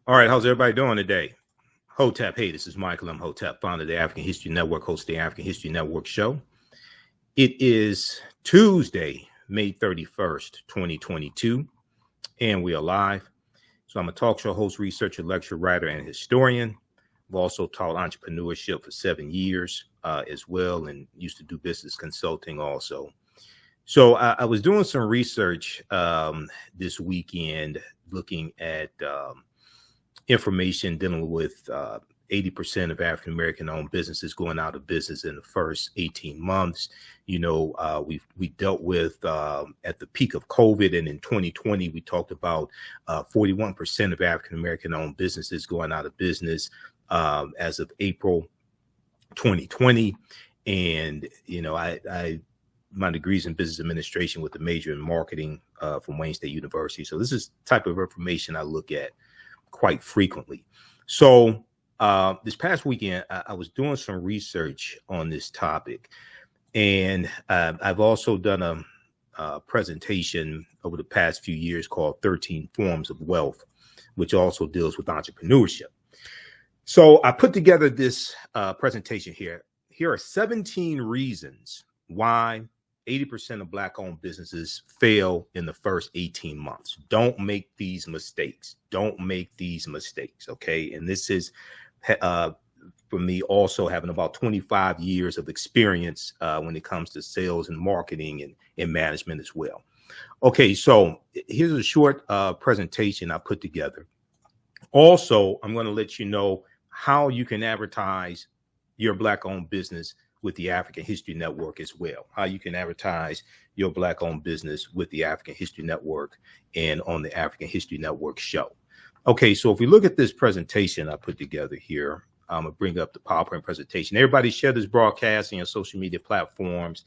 All right, how's everybody doing today? Hotep, hey, this is Michael Imhotep, founder of the African History Network, host of the African History Network show. It is Tuesday, May 31st, 2022, and we are live. So I'm a talk show host, researcher, lecturer, writer, and historian. I've also taught entrepreneurship for 7 years as well, and used to do business consulting also. So I was doing some research this weekend, looking at information dealing with 80% of African-American owned businesses going out of business in the first 18 months. You know, we dealt with at the peak of COVID, and in 2020, we talked about 41% of African-American owned businesses going out of business as of April 2020. And, you know, my degree's in business administration with a major in marketing from Wayne State University. So this is the type of information I look at quite frequently. So this past weekend, I was doing some research on this topic, and I've also done a presentation over the past few years called 13 Forms of Wealth, which also deals with entrepreneurship. So I put together this presentation here. Here are 17 reasons why 80% of Black-owned businesses fail in the first 18 months. Don't make these mistakes. Don't make these mistakes, okay? And this is for me also having about 25 years of experience when it comes to sales and marketing and management as well. Okay, so here's a short presentation I put together. Also, I'm going to let you know how you can advertise your Black-owned business with the African History Network as well, how you can advertise your Black-owned business with the African History Network and on the African History Network show. Okay, so if we look at this presentation I put together here, I'm gonna bring up the PowerPoint presentation. Everybody share this broadcast on your social media platforms.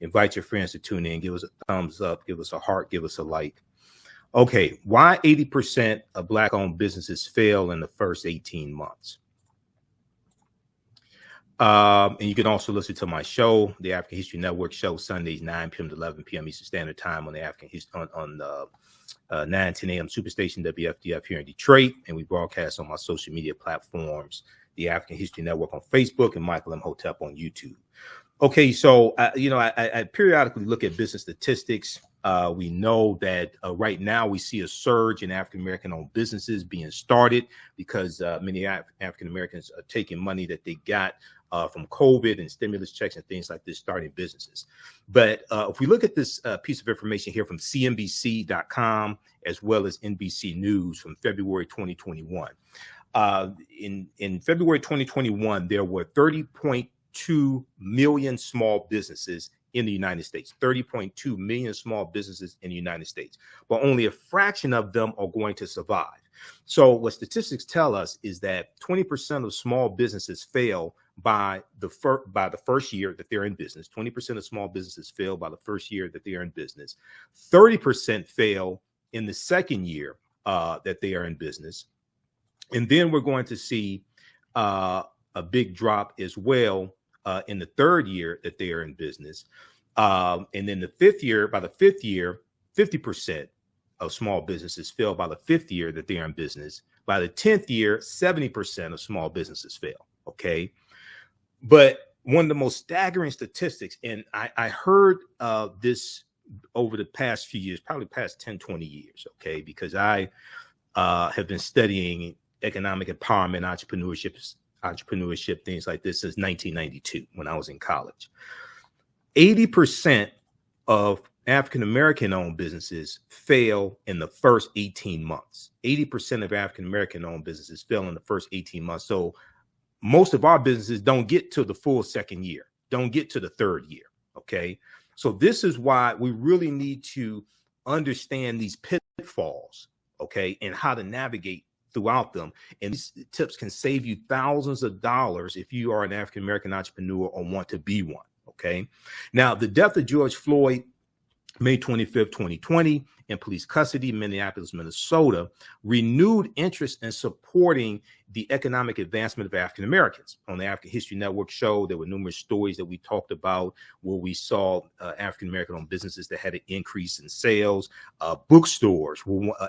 Invite your friends to tune in, give us a thumbs up, give us a heart, give us a like. Okay, why 80% of Black-owned businesses fail in the first 18 months? And you can also listen to my show, the African History Network show, Sundays 9 p.m. to 11 p.m. Eastern Standard Time on the African History on 9:10 a.m. Superstation WFDF here in Detroit, and we broadcast on my social media platforms, the African History Network on Facebook and Michael Imhotep on YouTube. Okay, so I periodically look at business statistics. We know that right now we see a surge in African-American owned businesses being started because many African Americans are taking money that they got from COVID and stimulus checks and things like this, starting businesses. But if we look at this piece of information here from CNBC.com as well as NBC News from February 2021, in February 2021, there were 30.2 million small businesses in the United States, 30.2 million small businesses in the United States, but only a fraction of them are going to survive. So what statistics tell us is that 20% of small businesses fail by the first year that they're in business. 20% of small businesses fail by the first year that they are in business. 30% fail in the second year that they are in business. And then we're going to see a big drop as well in the third year that they are in business. And then the fifth year, by the fifth year, 50% of small businesses fail by the fifth year that they are in business. By the 10th year, 70% of small businesses fail. Okay. But one of the most staggering statistics, and I heard this over the past few years, probably past 10, 20 years. Okay. Because I have been studying economic empowerment, entrepreneurship, things like this since 1992 when I was in college. 80% of African-American owned businesses fail in the first 18 months. 80% of African-American owned businesses fail in the first 18 months. So most of our businesses don't get to the full second year, don't get to the third year. Okay. So this is why we really need to understand these pitfalls, okay, and how to navigate throughout them. And these tips can save you thousands of dollars if you are an African-American entrepreneur or want to be one. Okay. Now, the death of George Floyd, May 25th, 2020, in police custody, Minneapolis, Minnesota, renewed interest in supporting the economic advancement of African Americans. On the African History Network show, there were numerous stories that we talked about where we saw African American owned businesses that had an increase in sales, bookstores,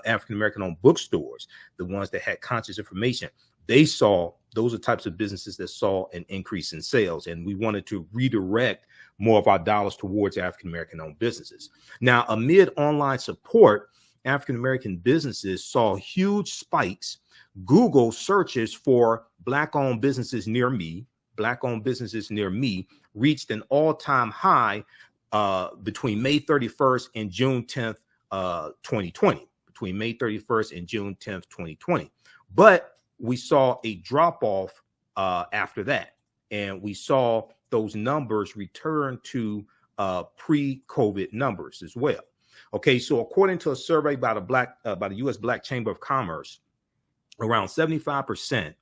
African American owned bookstores, the ones that had conscious information. Those are types of businesses that saw an increase in sales, and we wanted to redirect more of our dollars towards African American owned businesses. Now, amid online support, African American businesses saw huge spikes. Google searches for Black owned businesses near me, reached an all-time high between May 31st and June 10th, 2020. Between May 31st and June 10th, 2020. But we saw a drop off after that, and we saw those numbers return to pre-COVID numbers as well. Okay, so according to a survey by the U.S. Black Chamber of Commerce, around 75%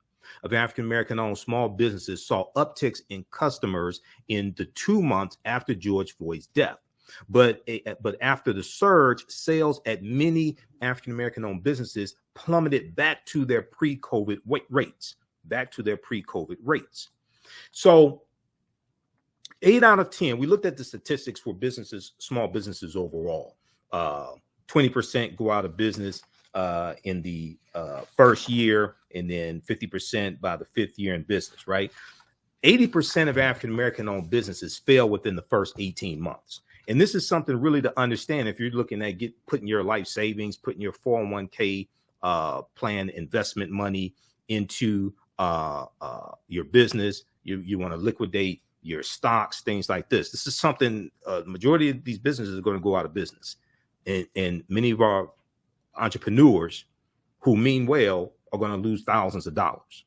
of African American owned small businesses saw upticks in customers in the 2 months after George Floyd's death. But after the surge, sales at many African American owned businesses plummeted back to their pre-COVID rates. So 8 out of 10, we looked at the statistics for businesses, small businesses overall. 20% go out of business in the first year, and then 50% by the 5th year in business, right? 80% of African American owned businesses fail within the first 18 months. And this is something really to understand if you're looking at putting your life savings, putting your 401k plan investment money into your business. You want to liquidate your stocks, things like this. This is something the majority of these businesses are going to go out of business. And many of our entrepreneurs who mean well are going to lose thousands of dollars.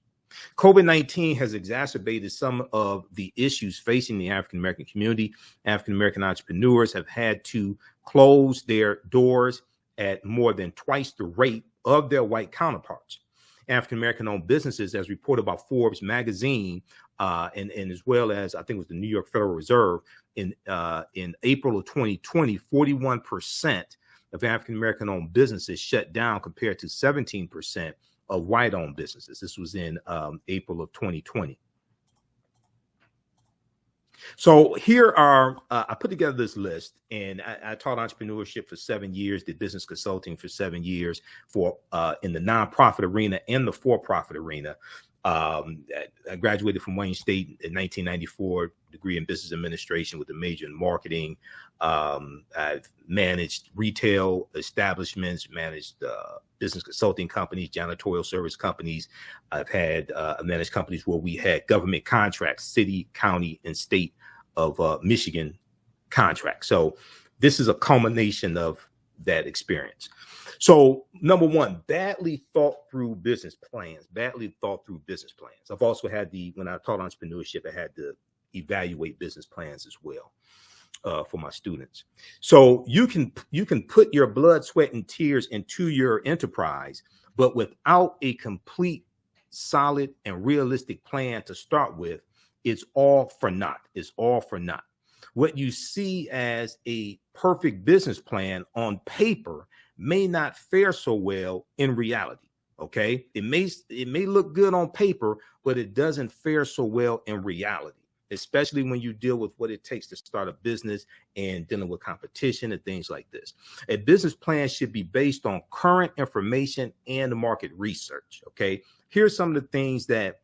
COVID-19 has exacerbated some of the issues facing the African American community. African American entrepreneurs have had to close their doors at more than twice the rate of their white counterparts. African American owned businesses, as reported by Forbes magazine, and as well as I think it was the New York Federal Reserve, in April of 2020, 41% of African American owned businesses shut down compared to 17% of white owned businesses. This was in April of 2020. So here are, I put together this list, and I taught entrepreneurship for 7 years, did business consulting for 7 years in the nonprofit arena and the for-profit arena. I graduated from Wayne State in 1994, degree in business administration with a major in marketing. I've managed retail establishments, managed business consulting companies, janitorial service companies. I've managed companies where we had government contracts, city, county, and state of Michigan contracts. So this is a culmination of that experience. So number one, badly thought through business plans. I've also had when I taught entrepreneurship, I had to evaluate business plans as well for my students. So you can put your blood, sweat, and tears into your enterprise, but without a complete, solid, and realistic plan to start with, it's all for naught. What you see as a perfect business plan on paper may not fare so well in reality. Okay, it may look good on paper, but it doesn't fare so well in reality, especially when you deal with what it takes to start a business and dealing with competition and things like this. A business plan should be based on current information and market research. Okay, here's some of the things that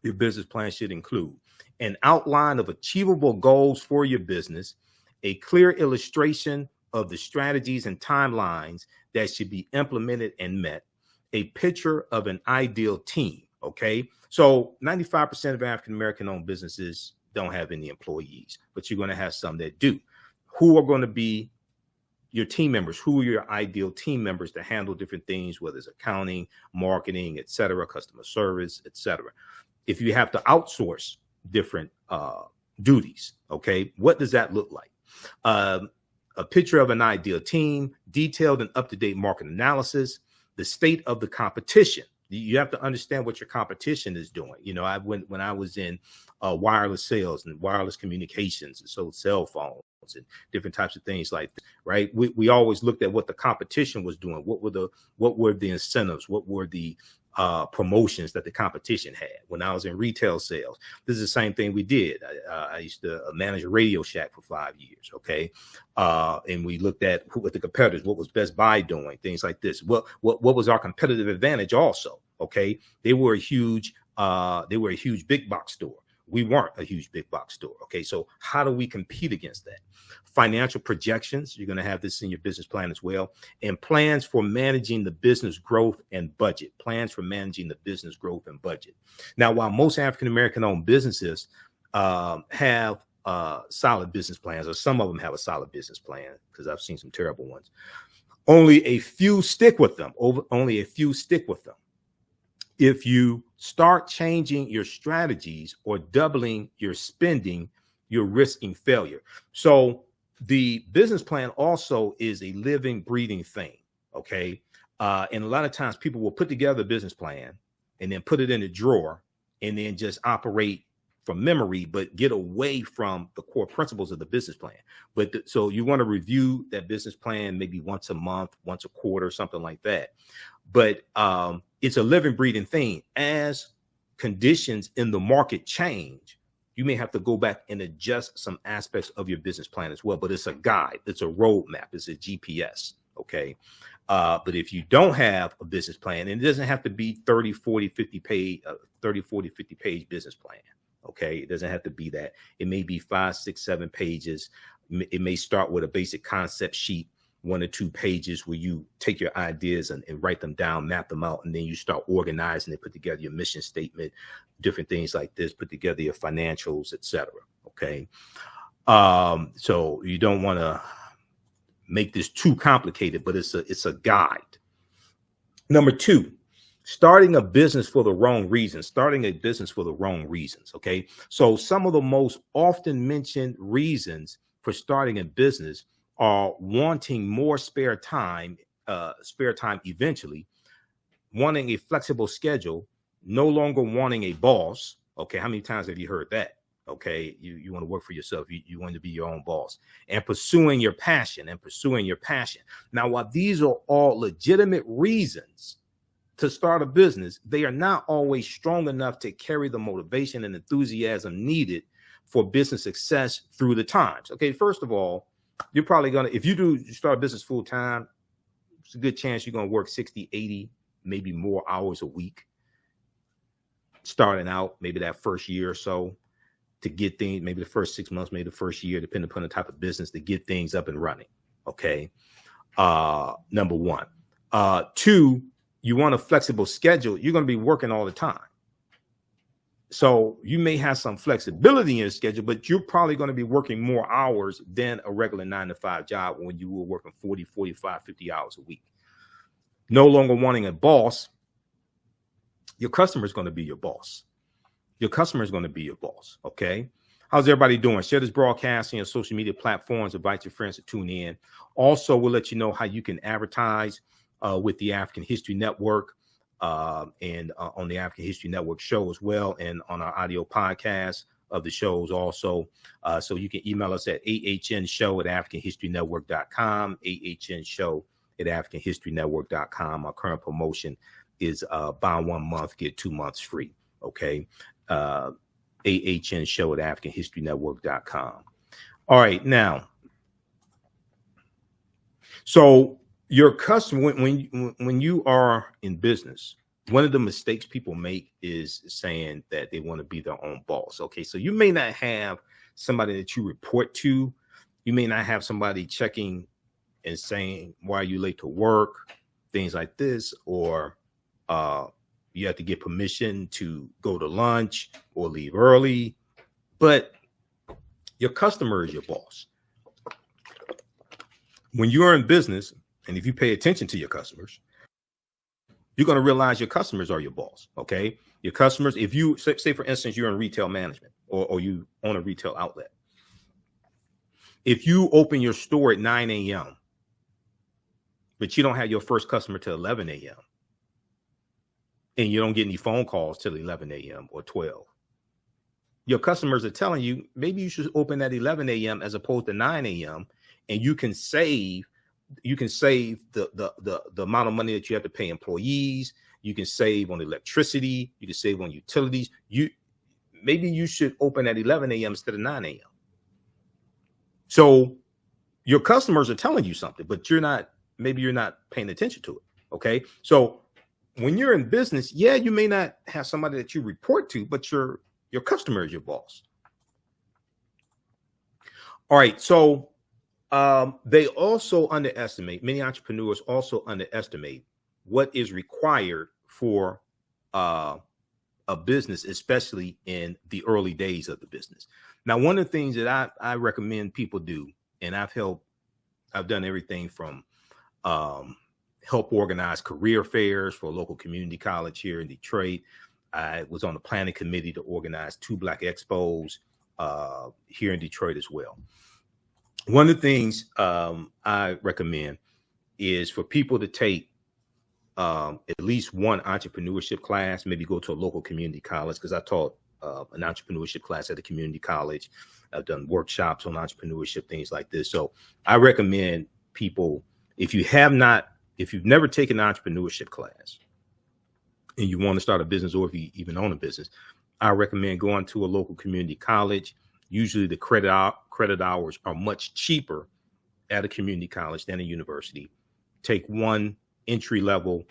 your business plan should include: an outline of achievable goals for your business, a clear illustration of the strategies and timelines that should be implemented and met, a picture of an ideal team. Okay, so 95% of African American owned businesses don't have any employees, but you're going to have some that do. Who are going to be your team members? Who are your ideal team members to handle different things, whether it's accounting, marketing, et cetera, customer service, et cetera? If you have to outsource different duties, okay, what does that look like? A picture of an ideal team, detailed and up-to-date market analysis, the state of the competition. You have to understand what your competition is doing. You know, when I was in wireless sales and wireless communications, and so cell phone, and different types of things like that, right? We always looked at what the competition was doing. What were the incentives? What were the promotions that the competition had? When I was in retail sales, this is the same thing we did. I used to manage a Radio Shack for 5 years. Okay. And we looked at what the competitors, what was Best Buy doing, things like this. What was our competitive advantage also? Okay. They were a huge big box store. We weren't a huge big box store. Okay. So how do we compete against that? Financial projections. You're going to have this in your business plan as well. And plans for managing the business growth and budget. Plans for managing the business growth and budget. Now, while most African-American owned businesses have solid business plans, or some of them have a solid business plan, because I've seen some terrible ones, only a few stick with them. Only a few stick with them. If you start changing your strategies or doubling your spending, you're risking failure. So the business plan also is a living, breathing thing. Okay. And a lot of times people will put together a business plan and then put it in a drawer and then just operate from memory, but get away from the core principles of the business plan. So you want to review that business plan maybe once a month, once a quarter, something like that. But it's a living, breathing thing. As conditions in the market change, you may have to go back and adjust some aspects of your business plan as well. But it's a guide, it's a roadmap, it's a GPS. Okay. But if you don't have a business plan, and it doesn't have to be 30, 40, 50 page business plan. Okay. It doesn't have to be that. It may be 5, 6, 7 pages. It may start with a basic concept sheet, 1 or 2 pages, where you take your ideas and write them down, map them out, and then you start organizing it, put together your mission statement, different things like this, put together your financials, etc. Okay. So you don't want to make this too complicated, but it's a guide. Number 2, starting a business for the wrong reasons. Okay. So some of the most often mentioned reasons for starting a business are wanting more spare time eventually, wanting a flexible schedule, no longer wanting a boss. Okay. How many times have you heard that? Okay. You want to work for yourself. You want to be your own boss, and pursuing your passion. Now, while these are all legitimate reasons to start a business, they are not always strong enough to carry the motivation and enthusiasm needed for business success through the times. Okay. First of all, you're probably going to, if you start a business full time, it's a good chance you're going to work 60, 80, maybe more hours a week, starting out maybe that first year or so, to get things, maybe the first 6 months, maybe the first year, depending upon the type of business, to get things up and running. Okay. Number 1. 2, you want a flexible schedule. You're going to be working all the time. So you may have some flexibility in your schedule, but you're probably going to be working more hours than a regular 9-to-5 job when you were working 40, 45, 50 hours a week. No longer wanting a boss. Your customer is going to be your boss. Okay. How's everybody doing? Share this broadcast on your social media platforms. Invite your friends to tune in. Also, we'll let you know how you can advertise with the African History Network. And on the African History Network show as well, and on our audio podcast of the shows also. So you can email us at ahnshow@africanhistorynetwork.com, ahnshow@africanhistorynetwork.com. Our current promotion is buy 1 month, get 2 months free. Okay. ahnshow@africanhistorynetwork.com. All right. Now, so your customer, when you are in business, one of the mistakes people make is saying that they want to be their own boss. Okay. So you may not have somebody that you report to. You may not have somebody checking and saying, why are you late to work? Things like this, or you have to get permission to go to lunch or leave early, but your customer is your boss. When you're in business, and if you pay attention to your customers, you're going to realize your customers are your boss. Okay. Your customers, if you say, for instance, you're in retail management or you own a retail outlet. If you open your store at 9 a.m., but you don't have your first customer till 11 a.m., and you don't get any phone calls till 11 a.m. or 12, your customers are telling you maybe you should open at 11 a.m. as opposed to 9 a.m. and you can save the amount of money that you have to pay employees. You can save on electricity. You can save on utilities. Maybe you should open at 11 a.m. instead of 9 a.m. So your customers are telling you something, but maybe you're not paying attention to it. Okay. So when you're in business, yeah, you may not have somebody that you report to, but your customer is your boss. All right. So they also many entrepreneurs also underestimate what is required for a business, especially in the early days of the business. Now, one of the things that I recommend people do, and I've done everything from help organize career fairs for a local community college here in Detroit. I was on the planning committee to organize 2 Black Expos here in Detroit as well. One of the things I recommend is for people to take at least one entrepreneurship class, maybe go to a local community college, because I taught an entrepreneurship class at a community college. I've done workshops on entrepreneurship, things like this. So I recommend people, if you've never taken an entrepreneurship class and you want to start a business, or if you even own a business, I recommend going to a local community college. Usually the credit hours are much cheaper at a community college than a university. Take one entry-level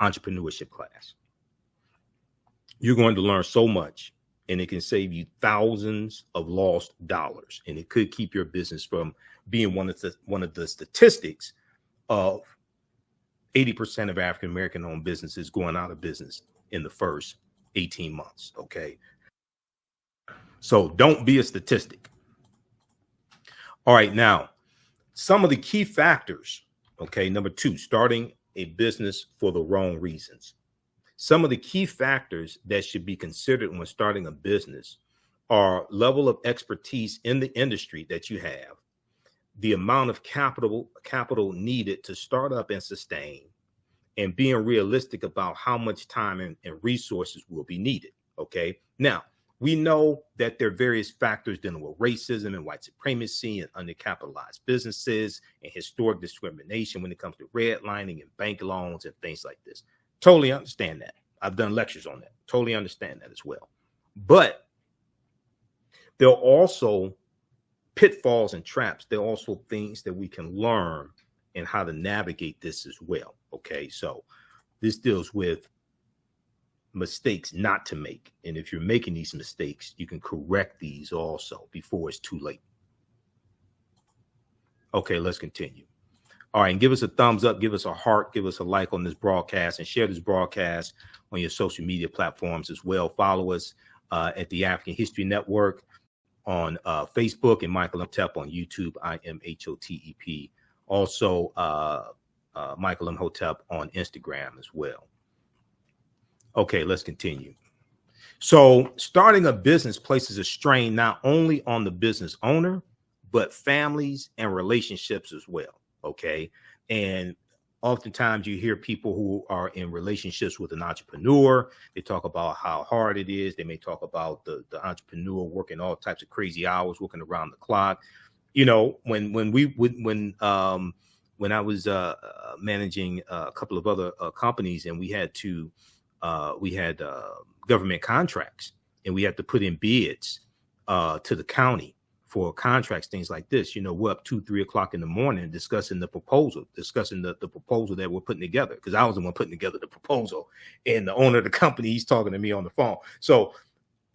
entrepreneurship class. You're going to learn so much, and it can save you thousands of lost dollars, and it could keep your business from being one of the statistics of 80% of African American owned businesses going out of business in the first 18 months. Okay. So don't be a statistic. All right. Now, some of the key factors. Okay. Number 2, starting a business for the wrong reasons. Some of the key factors that should be considered when starting a business are level of expertise in the industry that you have, the amount of capital needed to start up and sustain, and being realistic about how much time and resources will be needed. Okay. Now, we know that there are various factors dealing with racism and white supremacy and undercapitalized businesses and historic discrimination when it comes to redlining and bank loans and things like this. Totally understand that. I've done lectures on that. Totally understand that as well. But there are also pitfalls and traps. There are also things that we can learn and how to navigate this as well. Okay, so this deals with mistakes not to make. And if you're making these mistakes, you can correct these also before it's too late. Okay, let's continue. All right, and give us a thumbs up, give us a heart, give us a like on this broadcast, and share this broadcast on your social media platforms as well. Follow us at the African History Network on Facebook, and Michael Imhotep on YouTube, IMHOTEP. Also, Michael Imhotep on Instagram as well. Okay, let's continue. So starting a business places a strain not only on the business owner, but families and relationships as well. Okay. And oftentimes you hear people who are in relationships with an entrepreneur. They talk about how hard it is. They may talk about the entrepreneur working all types of crazy hours, working around the clock. You know, when I was managing a couple of other companies, and we had government contracts, and we had to put in bids to the county for contracts, things like this. You know, we're up 2-3 o'clock in the morning discussing the proposal that we're putting together, because I was the one putting together the proposal, and the owner of the company, he's talking to me on the phone. So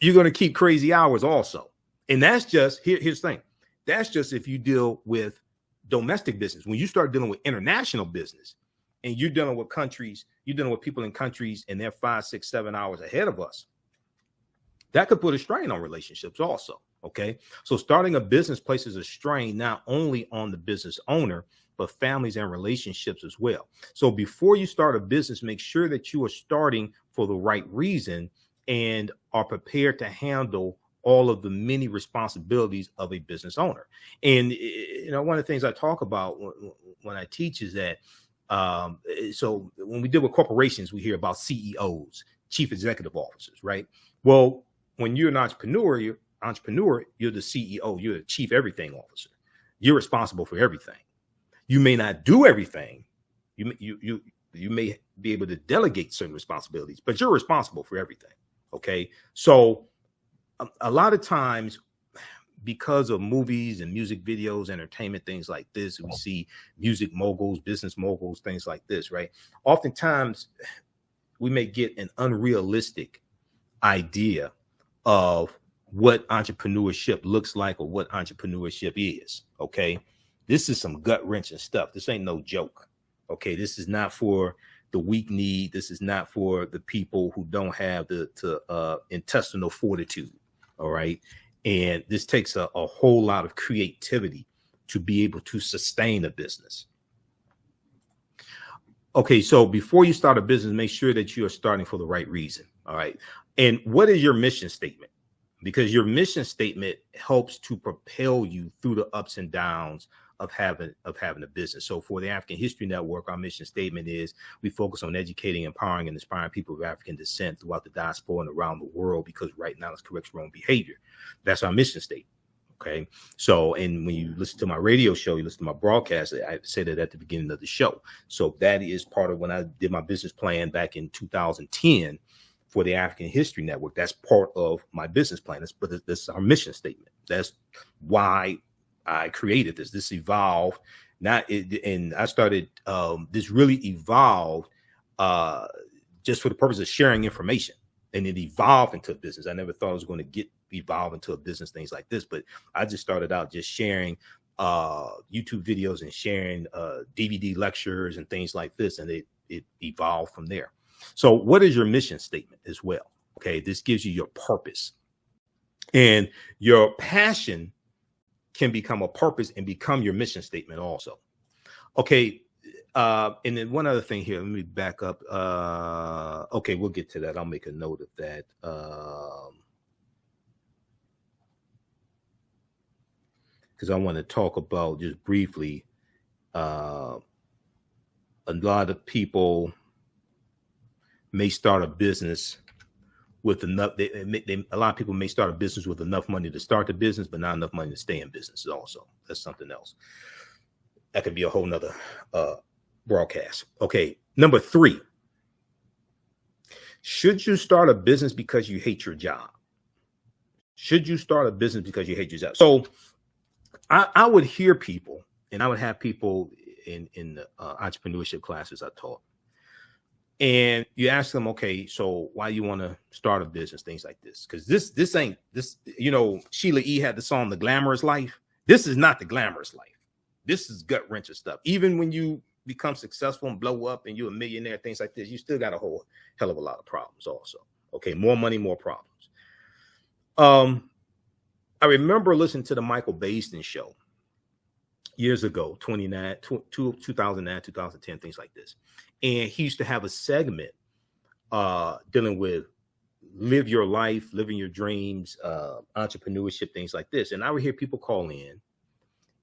you're going to keep crazy hours also. And that's just, here's the thing. That's just if you deal with domestic business. When you start dealing with international business, and you're dealing with countries, you're dealing with people in countries, and they're 5, 6, 7 hours ahead of us, that could put a strain on relationships also. Okay. So starting a business places a strain not only on the business owner, but families and relationships as well. So before you start a business, make sure that you are starting for the right reason and are prepared to handle all of the many responsibilities of a business owner. And, you know, one of the things I talk about when I teach is that, so when we deal with corporations, we hear about CEOs, chief executive officers, right? Well, when you're an entrepreneur, you're the CEO, you're the chief everything officer. You're responsible for everything. You may not do everything. You may be able to delegate certain responsibilities, but you're responsible for everything. Okay. So a lot of times, because of movies and music videos, entertainment, things like this, we see music moguls, business moguls, things like this, right? Oftentimes, we may get an unrealistic idea of what entrepreneurship looks like or what entrepreneurship is. Okay. This is some gut wrenching stuff. This ain't no joke. Okay. This is not for the weak kneed. This is not for the people who don't have the intestinal fortitude. All right. And this takes a whole lot of creativity to be able to sustain a business. Okay, so before you start a business, make sure that you are starting for the right reason. All right. And what is your mission statement? Because your mission statement helps to propel you through the ups and downs of having a business. So for the African History Network, our mission statement is we focus on educating, empowering, and inspiring people of African descent throughout the diaspora and around the world, because right now it's corrects wrong behavior. That's our mission statement. Okay. So, and when you listen to my radio show, you listen to my broadcast, I said it at the beginning of the show. So that is part of when I did my business plan back in 2010 for the African History Network. That's part of my business plan. But this is our mission statement. That's why I created this. This evolved, and I started. This really evolved just for the purpose of sharing information, and it evolved into a business. I never thought I was going to evolve into a business, things like this, but I just started out just sharing YouTube videos and sharing DVD lectures and things like this, and it evolved from there. So, what is your mission statement as well? Okay, this gives you your purpose, and your passion can become a purpose and become your mission statement also. Okay. And then one other thing here, let me back up. Okay, we'll get to that. I'll make a note of that. Because I want to talk about just briefly, a lot of people may start a business with enough. A lot of people may start a business with enough money to start the business, but not enough money to stay in business. Also, that's something else. That could be a whole nother broadcast. Okay, number 3. Should you start a business because you hate your job? Should you start a business because you hate your job? So I would hear people, and I would have people in the entrepreneurship classes I taught. And you ask them, okay, so why you want to start a business, things like this? Because this ain't this, Sheila E. had the song, The Glamorous Life. This is not the glamorous life. This is gut wrenching stuff. Even when you become successful and blow up and you're a millionaire, things like this, you still got a whole hell of a lot of problems also. Okay, more money, more problems. I remember listening to the Michael Baisden show years ago, 2009, 2010, things like this. And he used to have a segment dealing with live your life, living your dreams, entrepreneurship, things like this. And I would hear people call in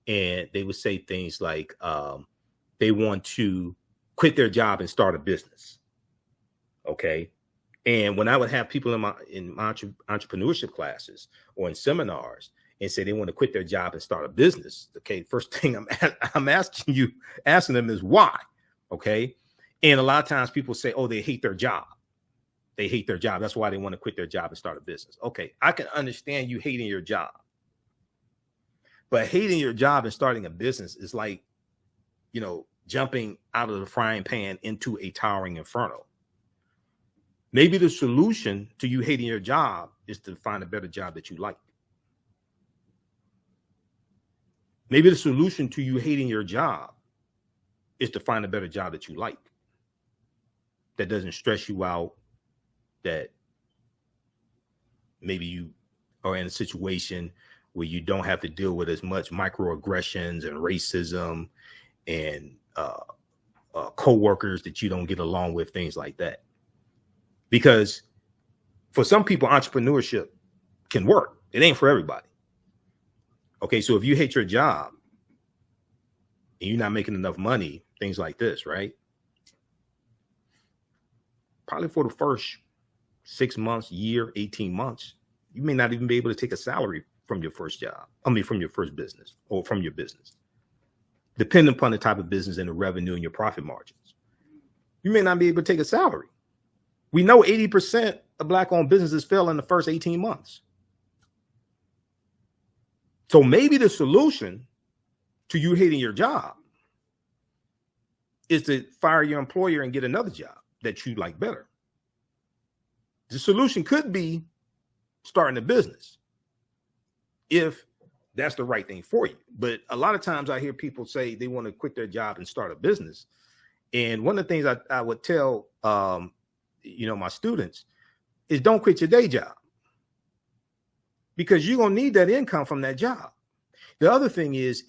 and they would say things like they want to quit their job and start a business. Okay. And when I would have people in my entrepreneurship classes or in seminars and say they want to quit their job and start a business, okay, first thing I'm asking them is why, okay? And a lot of times people say, oh, they hate their job. They hate their job. That's why they want to quit their job and start a business. Okay, I can understand you hating your job. But hating your job and starting a business is like, jumping out of the frying pan into a towering inferno. Maybe the solution to you hating your job is to find a better job that you like. Maybe the solution to you hating your job is to find a better job that you like, that doesn't stress you out, that maybe you are in a situation where you don't have to deal with as much microaggressions and racism and coworkers that you don't get along with, things like that. Because for some people, entrepreneurship can work. It ain't for everybody. Okay, so if you hate your job and you're not making enough money, things like this, right? Probably for the first 6 months, year, 18 months, You may not even be able to take a salary from your first job. From your first business or from your business, depending upon the type of business and the revenue and your profit margins. You may not be able to take a salary. We know 80% of Black-owned businesses fail in the first 18 months. So maybe the solution to you hating your job is to fire your employer and get another job that you like better. The solution could be starting a business if that's the right thing for you. But a lot of times I hear people say they want to quit their job and start a business. And one of the things I would tell my students is don't quit your day job, because you're going to need that income from that job. The other thing is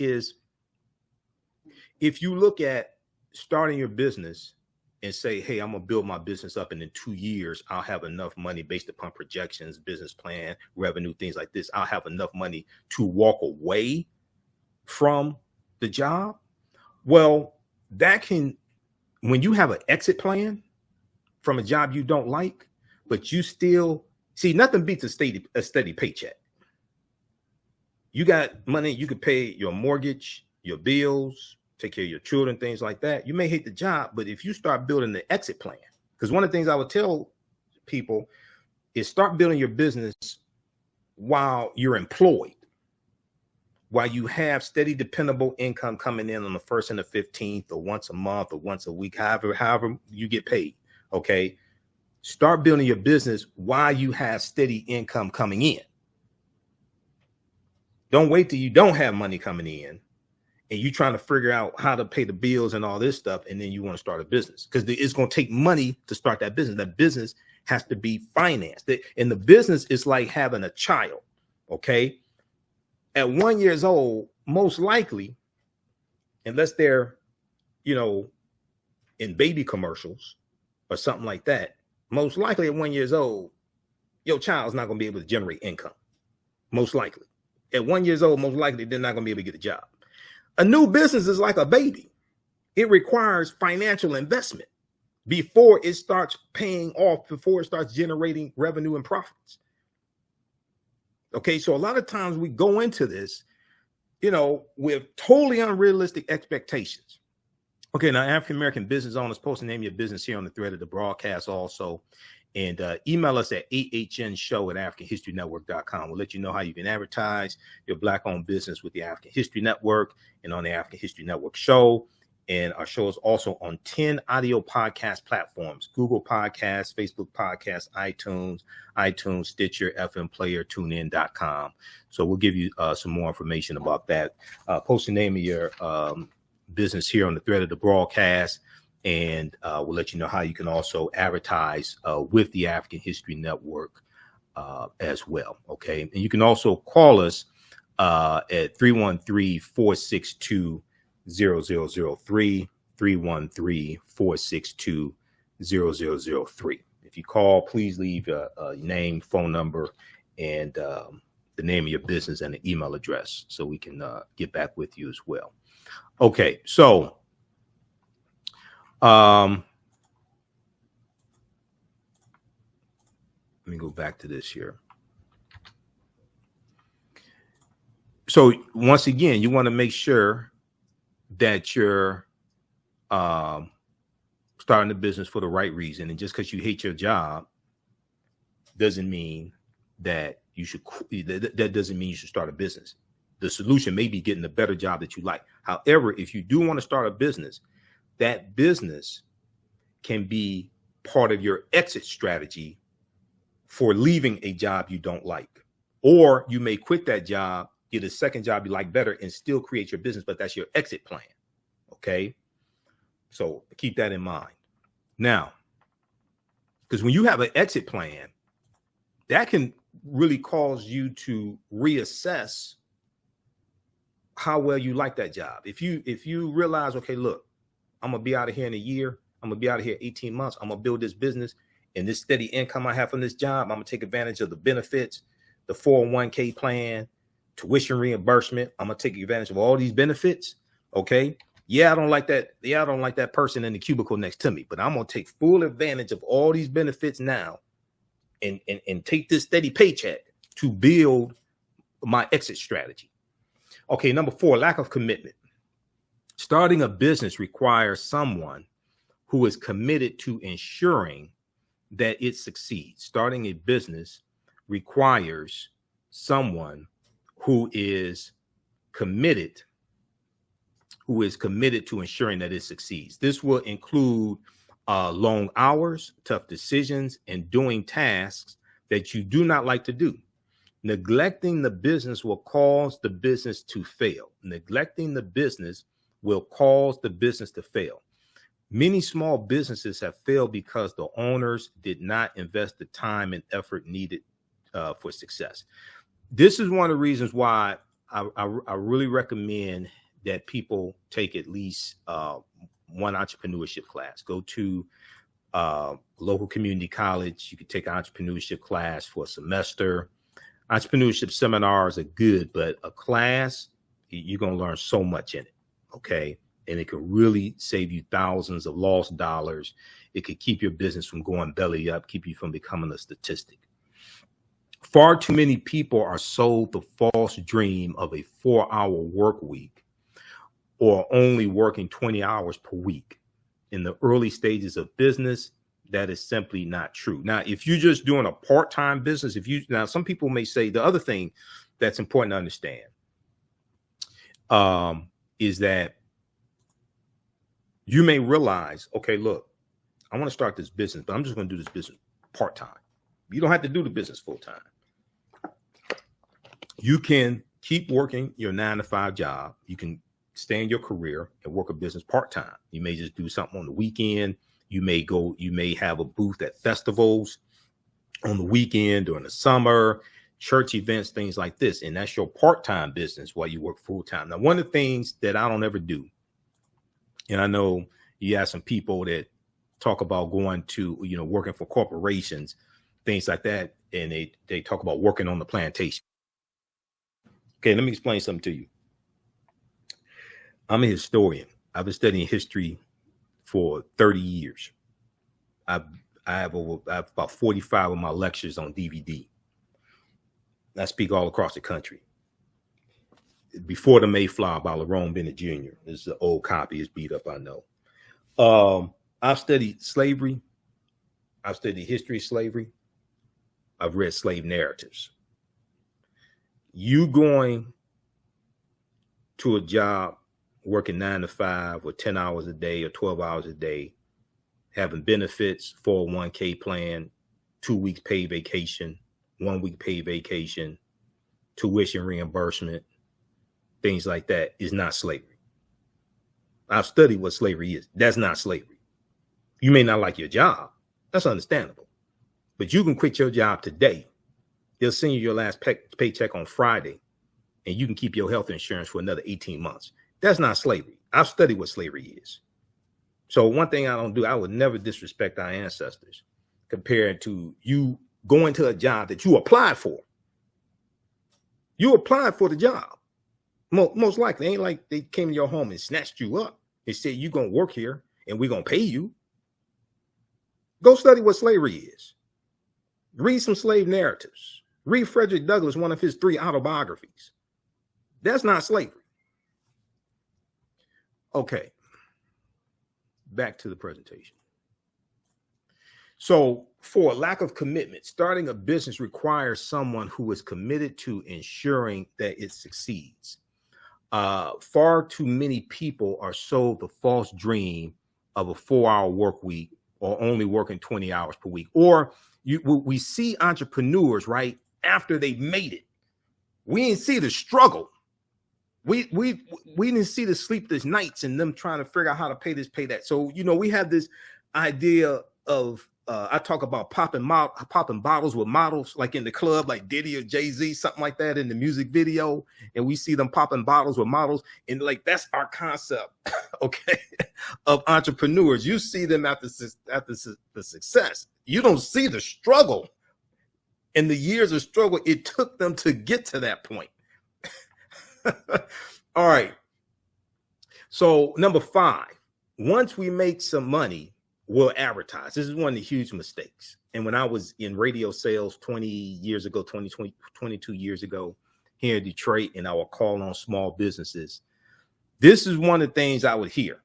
if you look at starting your business and say, hey, I'm going to build my business up, and in 2 years, I'll have enough money based upon projections, business plan, revenue, things like this. I'll have enough money to walk away from the job. Well, that can, when you have an exit plan from a job you don't like, but you still see, nothing beats a steady paycheck. You got money, you could pay your mortgage, your bills, take care of your children, things like that. You may hate the job, but if you start building the exit plan, because one of the things I would tell people is start building your business while you're employed, while you have steady, dependable income coming in on the 1st and the 15th, or once a month or once a week, however you get paid. Okay. Start building your business while you have steady income coming in. Don't wait till you don't have money coming in and you trying to figure out how to pay the bills and all this stuff, and then you want to start a business, because it's going to take money to start that business. That business has to be financed. And the business is like having a child, okay? At 1 year old, most likely, unless they're, in baby commercials or something like that, most likely at 1 year old, your child's not going to be able to generate income. Most likely. At 1 year old, most likely they're not going to be able to get a job. A new business is like a baby. It requires financial investment before it starts paying off, before it starts generating revenue and profits. Okay, so a lot of times we go into this, with totally unrealistic expectations. Okay, now African-American business owners, post the name of your business here on the thread of the broadcast also. And email us at ahnShow@AfricanHistoryNetwork.com. We'll let you know how you can advertise your Black-owned business with the African History Network and on the African History Network show. And our show is also on 10 audio podcast platforms: Google Podcasts, Facebook Podcasts, iTunes, Stitcher, FM Player, TuneIn.com. So we'll give you some more information about that. Post the name of your business here on the thread of the broadcast. And we'll let you know how you can also advertise with the African History Network as well. Okay. And you can also call us at 313-462-0003, 313-462-0003. If you call, please leave your name, phone number, and the name of your business and the email address so we can get back with you as well. Okay. So, let me go back to this here. So once again, you want to make sure that you're starting a business for the right reason. And just because you hate your job doesn't mean that you should, that doesn't mean you should start a business. The solution may be getting a better job that you like. However, if you do want to start a business, that business can be part of your exit strategy for leaving a job you don't like. Or you may quit that job, get a second job you like better, and still create your business, but that's your exit plan. Okay? So keep that in mind. Now, because when you have an exit plan, that can really cause you to reassess how well you like that job. If you realize, okay, look, I'm going to be out of here in a year. I'm going to be out of here 18 months. I'm going to build this business, and this steady income I have from this job, I'm going to take advantage of the benefits, the 401k plan, tuition reimbursement. I'm going to take advantage of all these benefits. Okay. Yeah, I don't like that. Yeah, I don't like that person in the cubicle next to me, but I'm going to take full advantage of all these benefits now and take this steady paycheck to build my exit strategy. Okay, number 4, lack of commitment. Starting a business requires someone who is committed to ensuring that it succeeds. Starting a business requires someone who is committed to ensuring that it succeeds. This will include long hours, tough decisions, and doing tasks that you do not like to do. Neglecting the business will cause the business to fail. Neglecting the business will cause the business to fail. Many small businesses have failed because the owners did not invest the time and effort needed for success. This is one of the reasons why I really recommend that people take at least one entrepreneurship class. Go to local community college. You can take an entrepreneurship class for a semester. Entrepreneurship seminars are good, but a class, you're going to learn so much in it. Okay. And it can really save you thousands of lost dollars. It could keep your business from going belly up, keep you from becoming a statistic. Far too many people are sold the false dream of a 4-hour work week or only working 20 hours per week. In the early stages of business, that is simply not true. Now, if you're just doing a part-time business, some people may say the other thing that's important to understand is that you may realize, okay, look, I want to start this business, but I'm just going to do this business part-time. You don't have to do the business full-time. You can keep working your 9-to-5 job. You can stay in your career and work a business part-time. You may just do something on the weekend. You may have a booth at festivals on the weekend during the summer, church events, things like this. And that's your part-time business while you work full-time. Now, one of the things that I don't ever do, and I know you have some people that talk about going to, working for corporations, things like that. And they talk about working on the plantation. Okay, let me explain something to you. I'm a historian. I've been studying history for 30 years. I have about 45 of my lectures on DVD. I speak all across the country. Before the Mayflower by Lerone Bennett Jr. This is an old copy. It's beat up, I know. I've studied slavery. I've studied history of slavery. I've read slave narratives. You going to a job working 9-to-5 or 10 hours a day or 12 hours a day, having benefits, 401k plan, 2 weeks paid vacation, 1 week paid vacation, tuition reimbursement, things like that is not slavery. I've studied what slavery is. That's not slavery. You may not like your job. That's understandable. But you can quit your job today. They'll send you your last paycheck on Friday, and you can keep your health insurance for another 18 months. That's not slavery. I've studied what slavery is. So one thing I don't do, I would never disrespect our ancestors compared to you going to a job that you applied for. You applied for the job. Most likely, ain't like they came to your home and snatched you up and said, you're going to work here and we're going to pay you. Go study what slavery is. Read some slave narratives. Read Frederick Douglass, one of his 3 autobiographies. That's not slavery. Okay. Back to the presentation. So for lack of commitment, starting a business requires someone who is committed to ensuring that it succeeds. Far too many people are sold the false dream of a 4-hour work week or only working 20 hours per week. Or we see entrepreneurs, right, after they made it. We didn't see the struggle. We didn't see the sleepless nights and them trying to figure out how to pay this, pay that. So, we have this idea of, I talk about popping bottles with models, like in the club, like Diddy or Jay-Z, something like that in the music video. And we see them popping bottles with models. And like, that's our concept, okay, of entrepreneurs. You see them after the success. You don't see the struggle and the years of struggle it took them to get to that point. All right. So number 5, once we make some money, will advertise. This is one of the huge mistakes. And when I was in radio sales 20 years ago, 22 years ago here in Detroit, and I would call on small businesses, this is one of the things I would hear.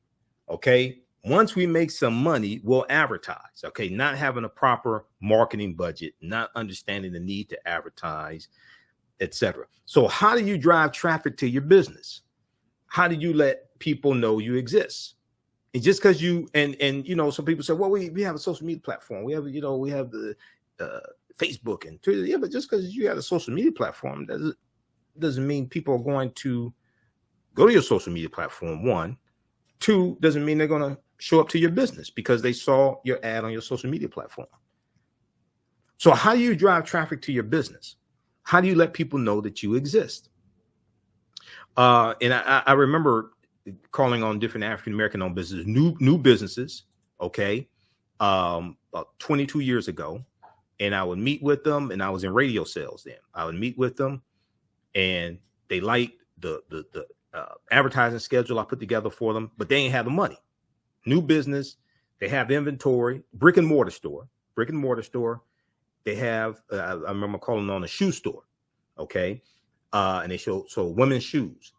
Okay. Once we make some money, we'll advertise. Okay. Not having a proper marketing budget, not understanding the need to advertise, etc. So how do you drive traffic to your business? How do you let people know you exist? And just because you and you know, some people say, well, we have a social media platform. We have, you know, we have the Facebook and Twitter. Yeah, but just because you have a social media platform doesn't mean people are going to go to your social media platform. One, two, doesn't mean they're going to show up to your business because they saw your ad on your social media platform. So how do you drive traffic to your business? How do you let people know that you exist? And I remember calling on different African-American owned businesses, new businesses, okay, about 22 years ago. And I would meet with them, and I was in radio sales then. I would meet with them, and they liked the advertising schedule I put together for them, but they ain't have the money. New business, they have inventory, brick and mortar store. They have, I remember calling on a shoe store, okay, and they sold women's shoes.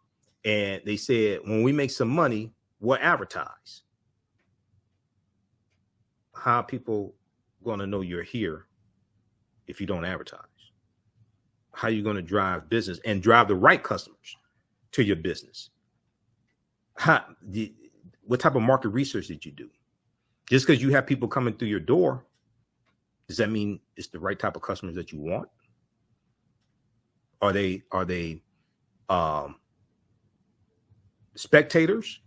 And they said, when we make some money, we'll advertise. How are people going to know you're here if you don't advertise? How are you going to drive business and drive the right customers to your business? What type of market research did you do? Just because you have people coming through your door, does that mean it's the right type of customers that you want? Are they spectators,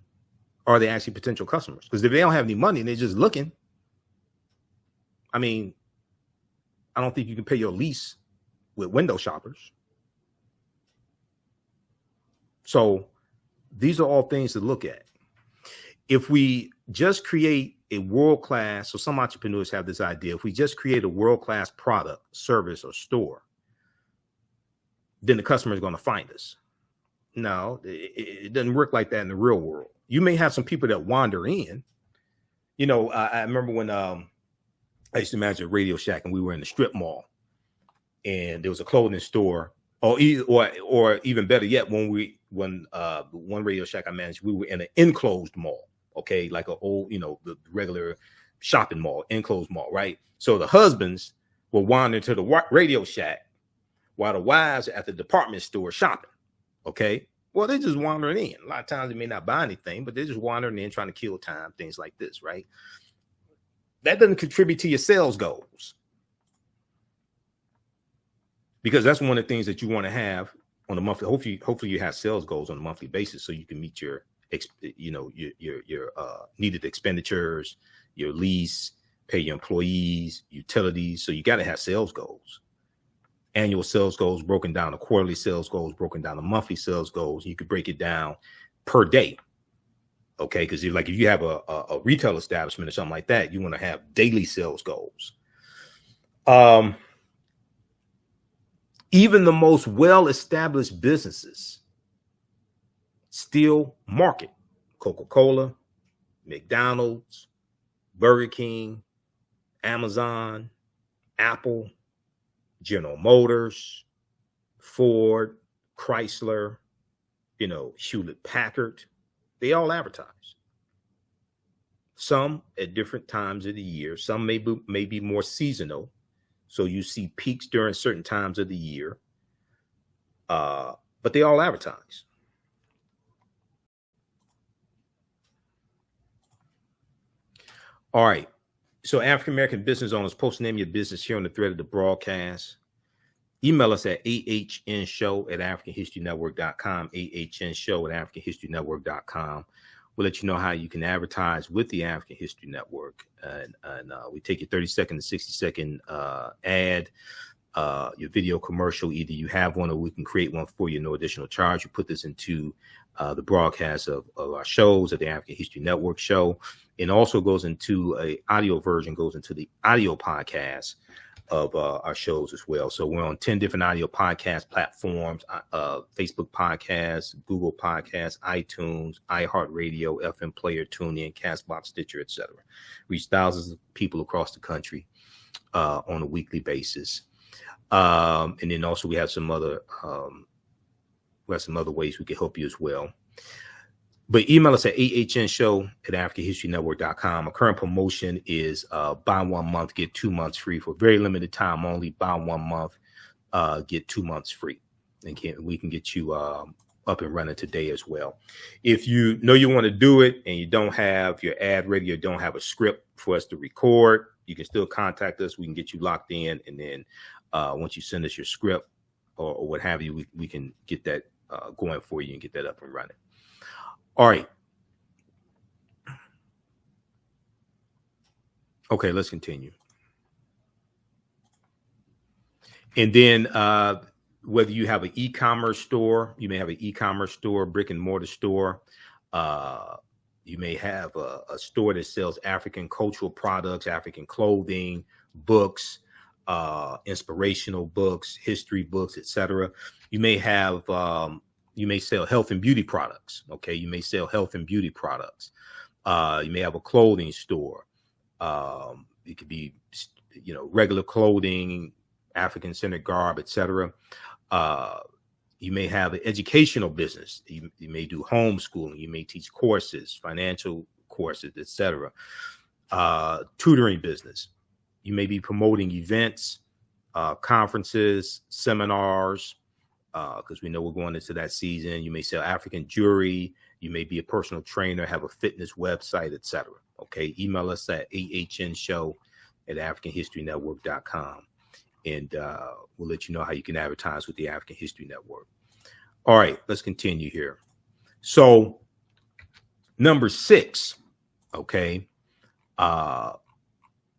or are they actually potential customers? Because if they don't have any money and they're just looking, I mean, I don't think you can pay your lease with window shoppers. So these are all things to look at. If we just create a world-class, so some entrepreneurs have this idea, if we just create a world-class product, service, or store, then the customer is going to find us. No, it doesn't work like that in the real world. You may have some people that wander in. You know, I remember when I used to manage a Radio Shack, and we were in the strip mall, and there was a clothing store, or even better yet, when one Radio Shack I managed, we were in an enclosed mall, okay, like an old, you know, the regular shopping mall, enclosed mall, right? So the husbands were wandering to the Radio Shack while the wives are at the department store shopping. Okay, well, they're just wandering in. A lot of times they may not buy anything, but they're just wandering in, trying to kill time, things like this, right? That doesn't contribute to your sales goals, because that's one of the things that you want to have on a monthly. Hopefully you have sales goals on a monthly basis, so you can meet your needed expenditures, your lease, pay your employees, utilities. So you got to have sales goals. Annual sales goals broken down to quarterly sales goals, broken down to monthly sales goals. You could break it down per day. Okay, because if you have a retail establishment or something like that, you want to have daily sales goals. Even the most well-established businesses still market. Coca-Cola, McDonald's, Burger King, Amazon, Apple, General Motors, Ford, Chrysler, Hewlett Packard. They all advertise. Some at different times of the year. Some may be more seasonal. So you see peaks during certain times of the year. But they all advertise. All right. So African-American business owners, post name your business here on the thread of the broadcast. Email us at ahnshow@africanhistorynetwork.com, ahnshow@africanhistorynetwork.com. We'll let you know how you can advertise with the African History Network. And we take your 30-second to 60-second ad, your video commercial. Either you have one or we can create one for you, no additional charge. You put this into the broadcast of our shows at the African History Network show. It also goes into a audio version, goes into the audio podcast of our shows as well. So we're on 10 different audio podcast platforms, Facebook Podcasts, Google Podcasts, iTunes, iHeartRadio, FM Player, TuneIn, Castbox, Stitcher, etc. Reach thousands of people across the country on a weekly basis. And then also we have some other ways we can help you as well. But email us at ahnshow@africanhistorynetwork.com. A current promotion is buy 1 month, get 2 months free for very limited time only. Buy 1 month, get 2 months free. And we can get you up and running today as well. If you know you want to do it and you don't have your ad ready or don't have a script for us to record, you can still contact us. We can get you locked in. And then once you send us your script or what have you, we can get that going for you and get that up and running. All right. Okay, let's continue. And then whether you have an e-commerce store, you may have an e-commerce store, brick and mortar store. You may have a store that sells African cultural products, African clothing, books, inspirational books, history books, etc. You may have you may sell health and beauty products. Okay, you may sell health and beauty products. You may have a clothing store. It could be, regular clothing, African-centered garb, etc. You may have an educational business. You may do homeschooling. You may teach courses, financial courses, etc. Tutoring business. You may be promoting events, conferences, seminars, because we know we're going into that season. You may sell African jewelry. You may be a personal trainer, have a fitness website, etc. Okay, email us at ahnshow@africanhistorynetwork.com, and we'll let you know how you can advertise with the African History Network. All right, let's continue here. So, number 6, okay,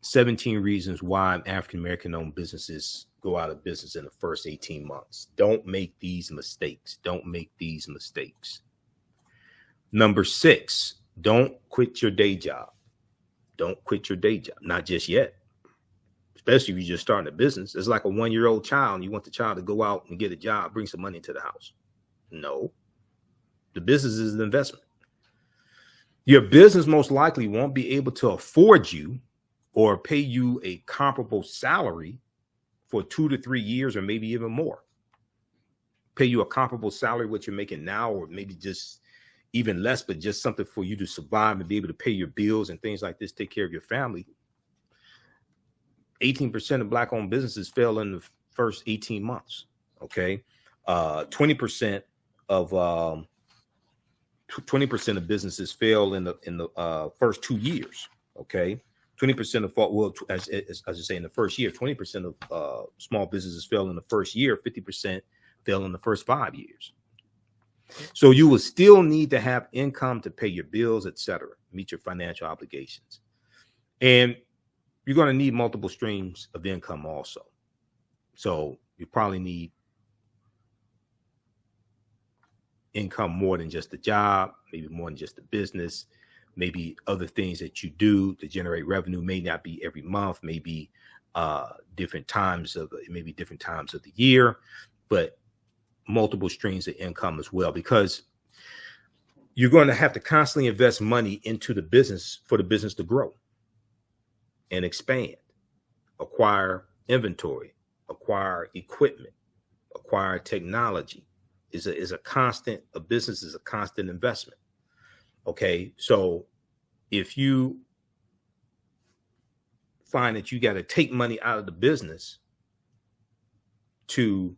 17 reasons why African-American owned businesses go out of business in the first 18 months. Don't make these mistakes. Don't make these mistakes. Number 6, don't quit your day job. Don't quit your day job. Not just yet. Especially if you're just starting a business. It's like a 1-year-old child and you want the child to go out and get a job, bring some money into the house. No. The business is an investment. Your business most likely won't be able to afford you or pay you a comparable salary for 2 to 3 years, or maybe even more. Pay you a comparable salary, what you're making now, or maybe just even less, but just something for you to survive and be able to pay your bills and things like this, take care of your family. 18% of Black-owned businesses fail in the first 18 months. Okay, 20% of 20% of businesses fail in the first 2 years. Okay. 20% of as I say, in the first year, 20% of small businesses fail in the first year, 50% fail in the first 5 years. So you will still need to have income to pay your bills, etc., meet your financial obligations. And you're going to need multiple streams of income also. So you probably need income more than just a job, maybe more than just a business. Maybe other things that you do to generate revenue may not be every month, maybe different times of the year, but multiple streams of income as well, because you're going to have to constantly invest money into the business for the business to grow and expand, acquire inventory, acquire equipment, acquire technology. A business is a constant investment. Okay, so if you find that you got to take money out of the business to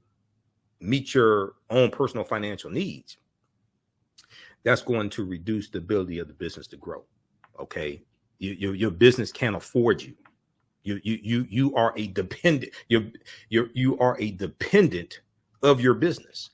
meet your own personal financial needs, that's going to reduce the ability of the business to grow. Okay, your business can't afford you. You are a dependent. You are a dependent of your business,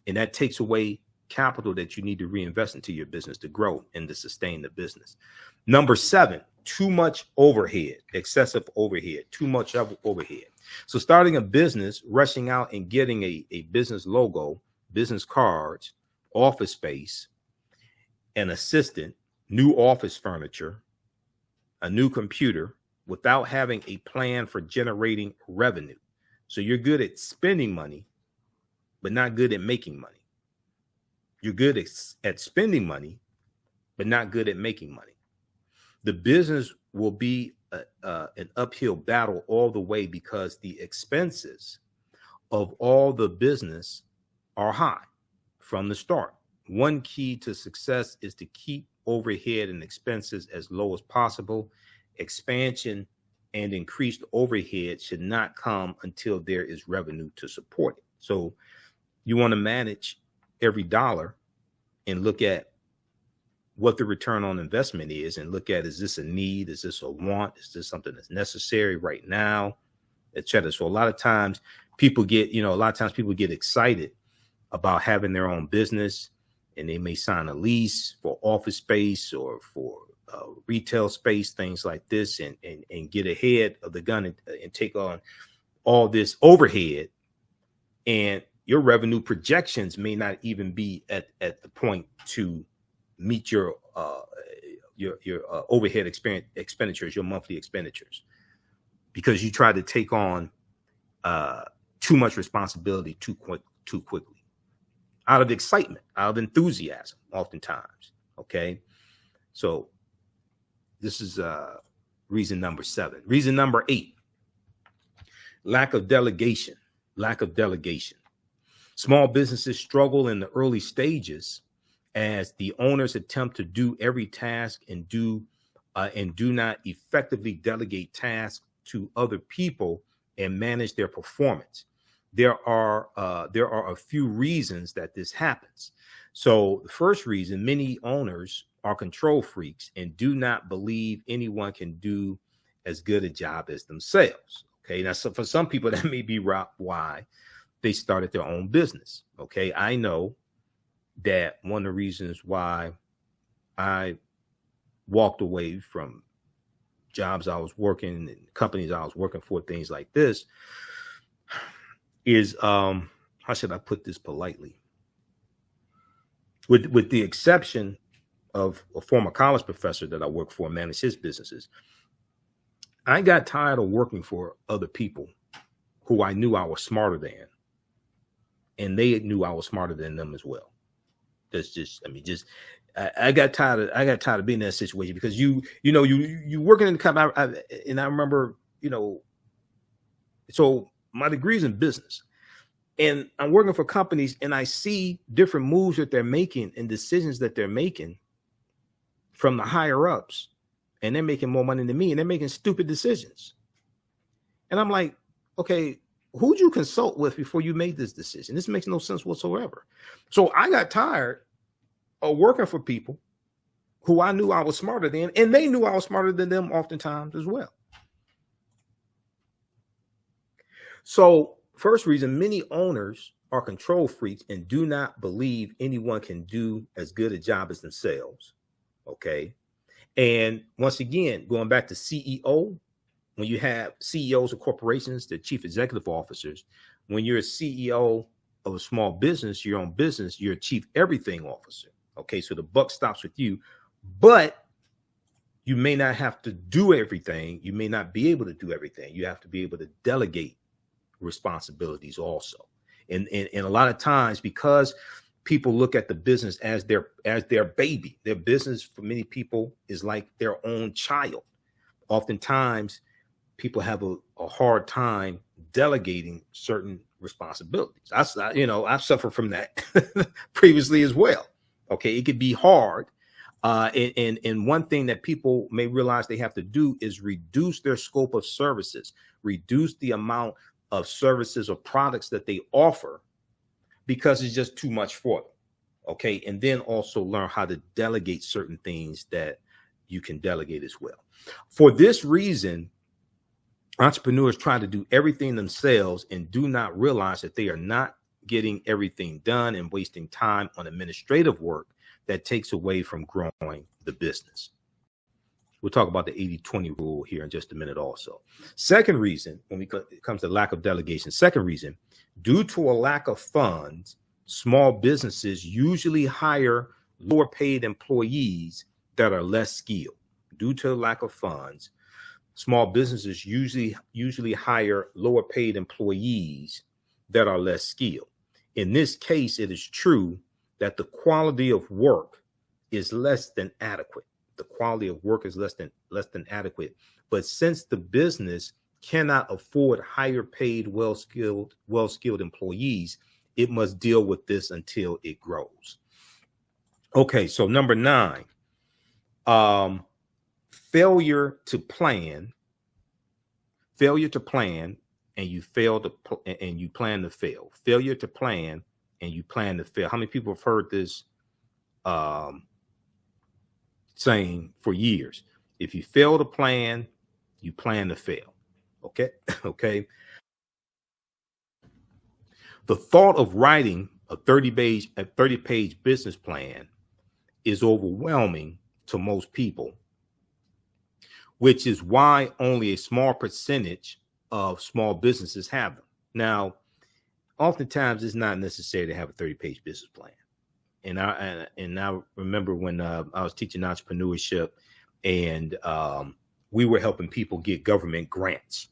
and that takes away capital that you need to reinvest into your business to grow and to sustain the business. Number 7, too much overhead, excessive overhead, too much overhead. So starting a business, rushing out and getting a business logo, business cards, office space, an assistant, new office furniture, a new computer, without having a plan for generating revenue. So you're good at spending money, but not good at making money. You're good at spending money, but not good at making money. The business will be an uphill battle all the way because the expenses of all the business are high from the start. One key to success is to keep overhead and expenses as low as possible. Expansion and increased overhead should not come until there is revenue to support it. So you want to manage every dollar and look at what the return on investment is, and look at, is this a need? Is this a want? Is this something that's necessary right now, etc. So a lot of times people get excited about having their own business, and they may sign a lease for office space or for retail space, things like this, and get ahead of the gun and take on all this overhead. And your revenue projections may not even be at the point to meet your overhead expenditures, your monthly expenditures, because you try to take on too much responsibility too quickly, out of excitement, out of enthusiasm, oftentimes. Okay, so this is reason number 7. Reason number 8: lack of delegation. Lack of delegation. Small businesses struggle in the early stages as the owners attempt to do every task and do not effectively delegate tasks to other people and manage their performance. There are a few reasons that this happens. So the first reason: many owners are control freaks and do not believe anyone can do as good a job as themselves. Okay, now so for some people that may be why they started their own business. Okay, I know that one of the reasons why I walked away from jobs I was working and companies I was working for, things like this, is how should I put this politely? With the exception of a former college professor that I worked for and managed his businesses, I got tired of working for other people who I knew I was smarter than, and they knew I was smarter than them as well. I got tired of being in that situation, because you working in the company, and I remember, so my degree's in business, and I'm working for companies, and I see different moves that they're making and decisions that they're making from the higher ups, and they're making more money than me, and they're making stupid decisions. And I'm like, okay, who'd you consult with before you made this decision? This makes no sense whatsoever. So I got tired of working for people who I knew I was smarter than, and they knew I was smarter than them oftentimes as well. So first reason: many owners are control freaks and do not believe anyone can do as good a job as themselves. Okay. And once again, going back to CEO, when you have CEOs of corporations, the chief executive officers, when you're a CEO of a small business, your own business, you're a chief everything officer. Okay, so the buck stops with you, but you may not have to do everything. You may not be able to do everything. You have to be able to delegate responsibilities also. And a lot of times, because people look at the business as their baby, their business for many people is like their own child. Oftentimes, people have a hard time delegating certain responsibilities. I've suffered from that previously as well. Okay, it could be hard. And one thing that people may realize they have to do is reduce their scope of services, reduce the amount of services or products that they offer, because it's just too much for them. Okay, and then also learn how to delegate certain things that you can delegate as well. For this reason, entrepreneurs try to do everything themselves and do not realize that they are not getting everything done and wasting time on administrative work that takes away from growing the business. We'll talk about the 80-20 rule here in just a minute also. Second reason, when it comes to lack of delegation, second reason: due to a lack of funds, small businesses usually hire lower paid employees that are less skilled. Due to a lack of funds, small businesses usually hire lower paid employees that are less skilled. In this case, it is true that the quality of work is less than adequate. The quality of work is less than adequate. But since the business cannot afford higher paid, well-skilled employees, it must deal with this until it grows. Okay, so number 9, failure to plan, and you plan to fail. Failure to plan and you plan to fail. How many people have heard this saying for years? If you fail to plan, you plan to fail. Okay. Okay. The thought of writing a 30-page business plan is overwhelming to most people, which is why only a small percentage of small businesses have them. Now, oftentimes it's not necessary to have a 30-page business plan. And I remember when I was teaching entrepreneurship, and we were helping people get government grants.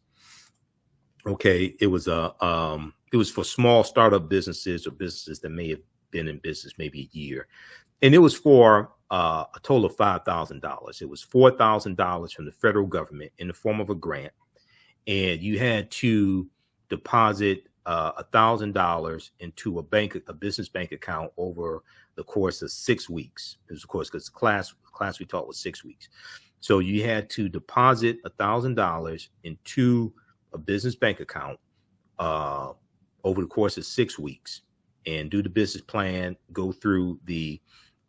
Okay, it was for small startup businesses or businesses that may have been in business maybe a year, and it was for a total of $5,000. It was $4,000 from the federal government in the form of a grant, and you had to deposit $1,000 into a business bank account over the course of 6 weeks. It was, of course, because the class we taught was 6 weeks. So you had to deposit $1,000 into a business bank account over the course of 6 weeks and do the business plan, go through the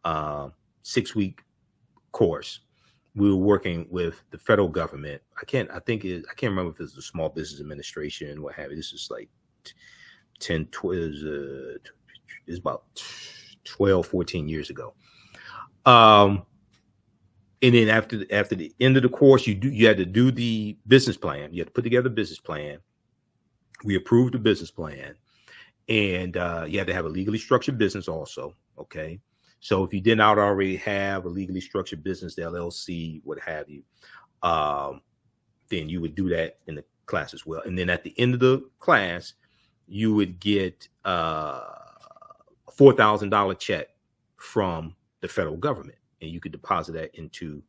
6-week course. We were working with the federal government. I can't remember if it was the Small Business Administration, what have you. This is like it's about 12, 14 years ago. And then after the end of the course, you had to do the business plan. You had to put together a business plan. We approved the business plan, and you had to have a legally structured business also. Okay. So if you did not already have a legally structured business, the LLC, what have you, then you would do that in the class as well. And then at the end of the class, you would get a $4,000 check from the federal government, and you could deposit that into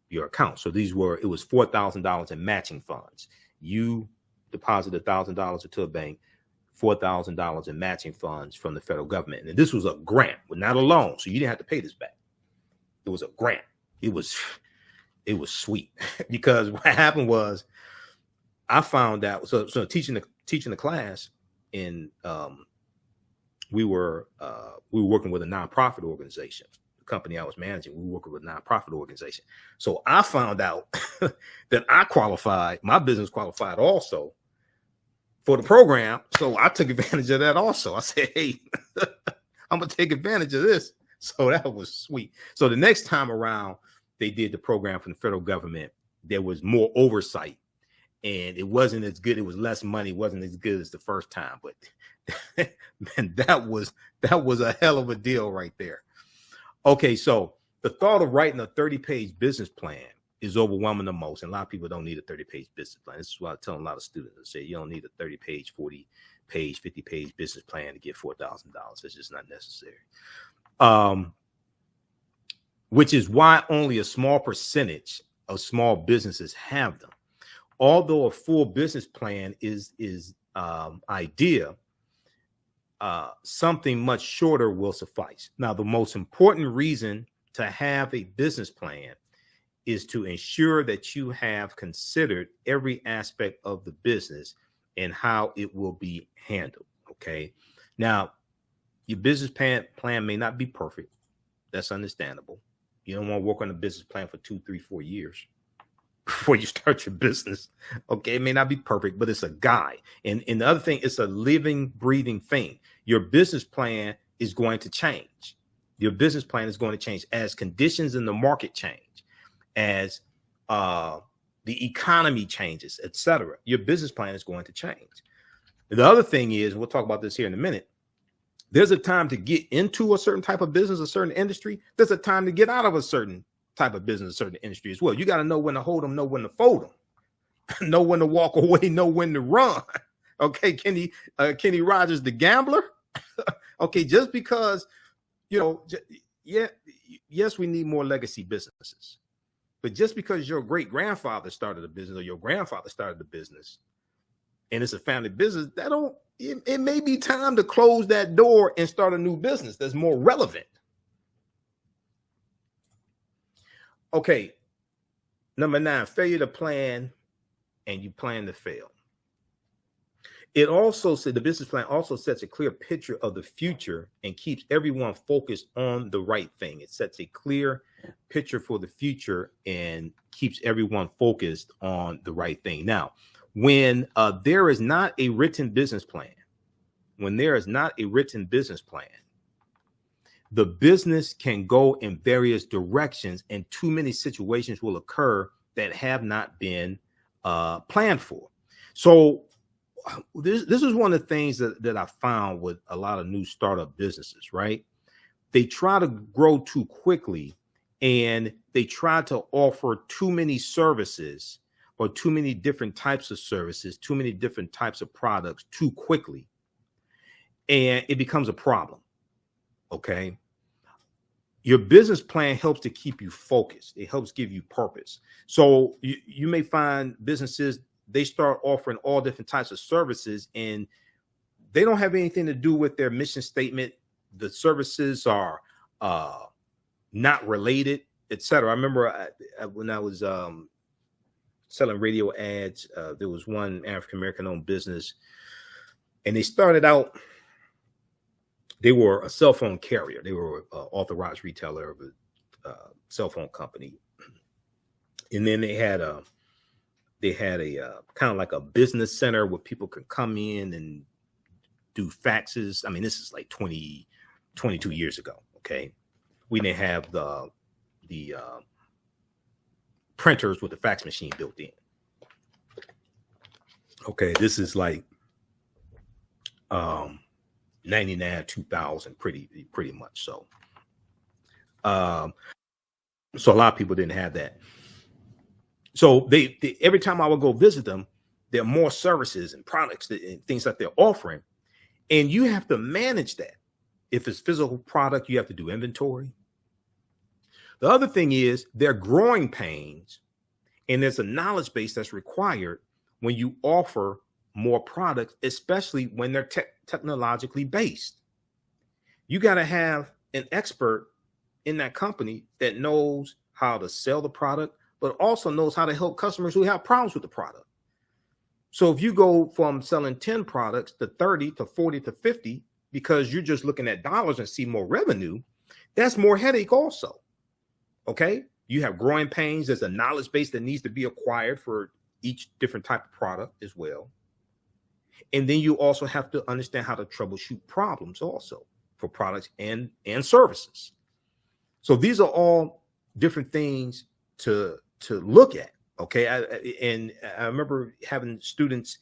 your account. So it was $4,000 in matching funds. You deposit $1,000 into a bank, $4,000 in matching funds from the federal government. And this was a grant, but not a loan. So you didn't have to pay this back. It was a grant. It was sweet because what happened was I found out. So teaching the class, and we were working with a nonprofit organization. The company I was managing, we were working with a nonprofit organization. So I found out that I qualified. My business qualified also for the program. So I took advantage of that also. I said, hey, I'm going to take advantage of this. So that was sweet. So the next time around, they did the program from the federal government. There was more oversight, and it wasn't as good. It was less money. It wasn't as good as the first time. But man, that was a hell of a deal right there. Okay, so the thought of writing a 30-page business plan is overwhelming the most. And a lot of people don't need a 30-page business plan. This is why I tell a lot of students, I say, you don't need a 30-page, 40-page, 50-page business plan to get $4,000. It's just not necessary. Which is why only a small percentage of small businesses have them. Although a full business plan is ideal, something much shorter will suffice. Now, the most important reason to have a business plan is to ensure that you have considered every aspect of the business and how it will be handled. Okay. Now, your business plan may not be perfect. That's understandable. You don't want to work on a business plan for 2, 3, 4 years before you start your business. Okay. It may not be perfect, but it's a guide. And the other thing, it's a living, breathing thing. Your business plan is going to change. Your business plan is going to change as conditions in the market change, as the economy changes, etc. Your business plan is going to change. The other thing is, we'll talk about this here in a minute, there's a time to get into a certain type of business, a certain industry. There's a time to get out of a certain type of business, a certain industry as well. You got to know when to hold them, know when to fold them, know when to walk away, know when to run. Okay, Kenny Rogers, the gambler. Okay, just because, yes, we need more legacy businesses, but just because your great grandfather started a business or your grandfather started a business, and it's a family business, it may be time to close that door and start a new business that's more relevant. Okay, number 9, failure to plan, and you plan to fail. It also said the business plan also sets a clear picture of the future and keeps everyone focused on the right thing. It sets a clear picture for the future and keeps everyone focused on the right thing. Now, when there is not a written business plan, the business can go in various directions, and too many situations will occur that have not been planned for. So this is one of the things that I found with a lot of new startup businesses, right? They try to grow too quickly, and they try to offer too many services or too many different types of services, too many different types of products too quickly. And it becomes a problem. Okay. Your business plan helps to keep you focused. It helps give you purpose. So you may find businesses, they start offering all different types of services, and they don't have anything to do with their mission statement. The services are not related, etc. I remember when I was selling radio ads, there was one African-American owned business, and they started out, they were a cell phone carrier. They were an authorized retailer of a cell phone company. And then they had a kind of like a business center where people could come in and do faxes. I mean, this is like 22 years ago. Okay. We didn't have the printers with the fax machine built in. Okay. This is like 99, 2000, pretty much. So a lot of people didn't have that. So they every time I would go visit them, there are more services and products and things that they're offering, and you have to manage that. If it's physical product, you have to do inventory. The other thing is they're growing pains, and there's a knowledge base that's required when you offer more products, especially when they're technologically based. You got to have an expert in that company that knows how to sell the product, but also knows how to help customers who have problems with the product. So if you go from selling 10 products to 30 to 40 to 50, because you're just looking at dollars and see more revenue, that's more headache also. Okay. You have growing pains. There's a knowledge base that needs to be acquired for each different type of product as well. And then you also have to understand how to troubleshoot problems also for products and services. So these are all different things to look at. Okay. I remember having students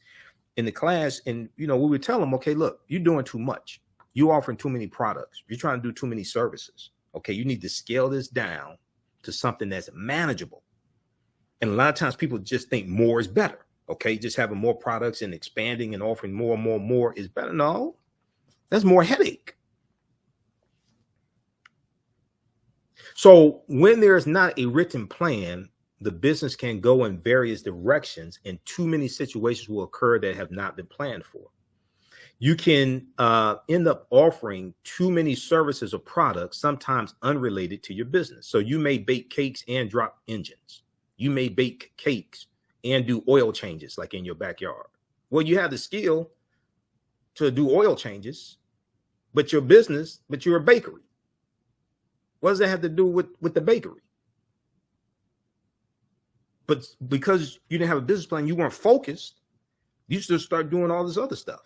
in the class, and we would tell them, okay, look, you're doing too much. You're offering too many products. You're trying to do too many services. Okay. You need to scale this down to something that's manageable. And a lot of times people just think more is better. Okay. Just having more products and expanding and offering more and more is better. No, that's more headache. So when there's not a written plan, the business can go in various directions, and too many situations will occur that have not been planned for. You can end up offering too many services or products, sometimes unrelated to your business. So you may bake cakes and drop engines. You may bake cakes and do oil changes like in your backyard. Well, you have the skill to do oil changes, but you're a bakery. What does that have to do with the bakery? But because you didn't have a business plan, you weren't focused, you just start doing all this other stuff.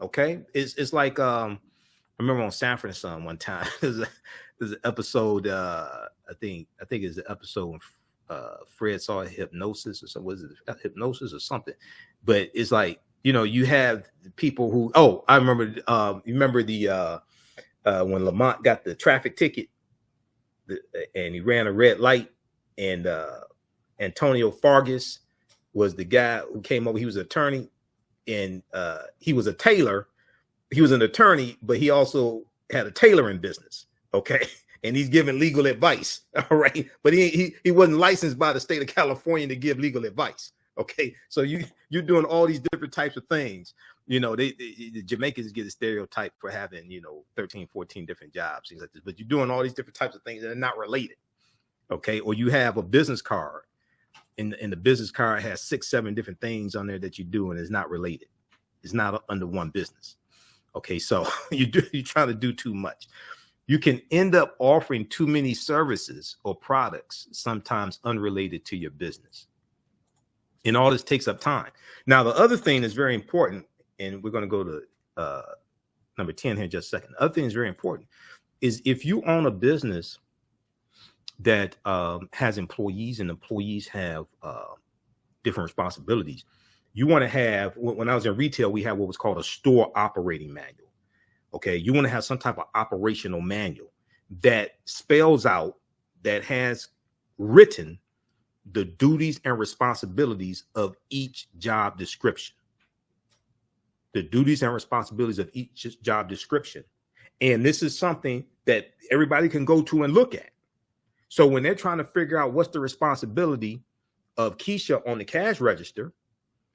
Okay. It's like, I remember on Sanford and Son one time, there's an episode, I think it's the episode when Fred saw hypnosis or something. Was it hypnosis or something? But it's like, you have people who, I remember, you remember when Lamont got the traffic ticket and he ran a red light And Antonio Fargas was the guy who came over. He was an attorney, and he was a tailor. He was an attorney, but he also had a tailoring business. Okay. And he's giving legal advice. All right. But he wasn't licensed by the state of California to give legal advice. Okay. So you're doing all these different types of things. You know, the Jamaicans get a stereotype for having, 13, 14 different jobs, things like this. But you're doing all these different types of things that are not related. Okay. Or you have a business card, and the business card has 6, 7 different things on there that you do, and it's not related. It's not under one business. Okay. So you're trying to do too much. You can end up offering too many services or products, sometimes unrelated to your business. And all this takes up time. Now, the other thing that's very important, and we're going to go to number 10 here in just a second. The other thing that's very important is if you own a business that has employees, and employees have different responsibilities, you want to have, when I was in retail, we had what was called a store operating manual. Okay, you want to have some type of operational manual that spells out, that has written the duties and responsibilities of each job description. The duties and responsibilities of each job description. And this is something that everybody can go to and look at. So when they're trying to figure out what's the responsibility of Keisha on the cash register,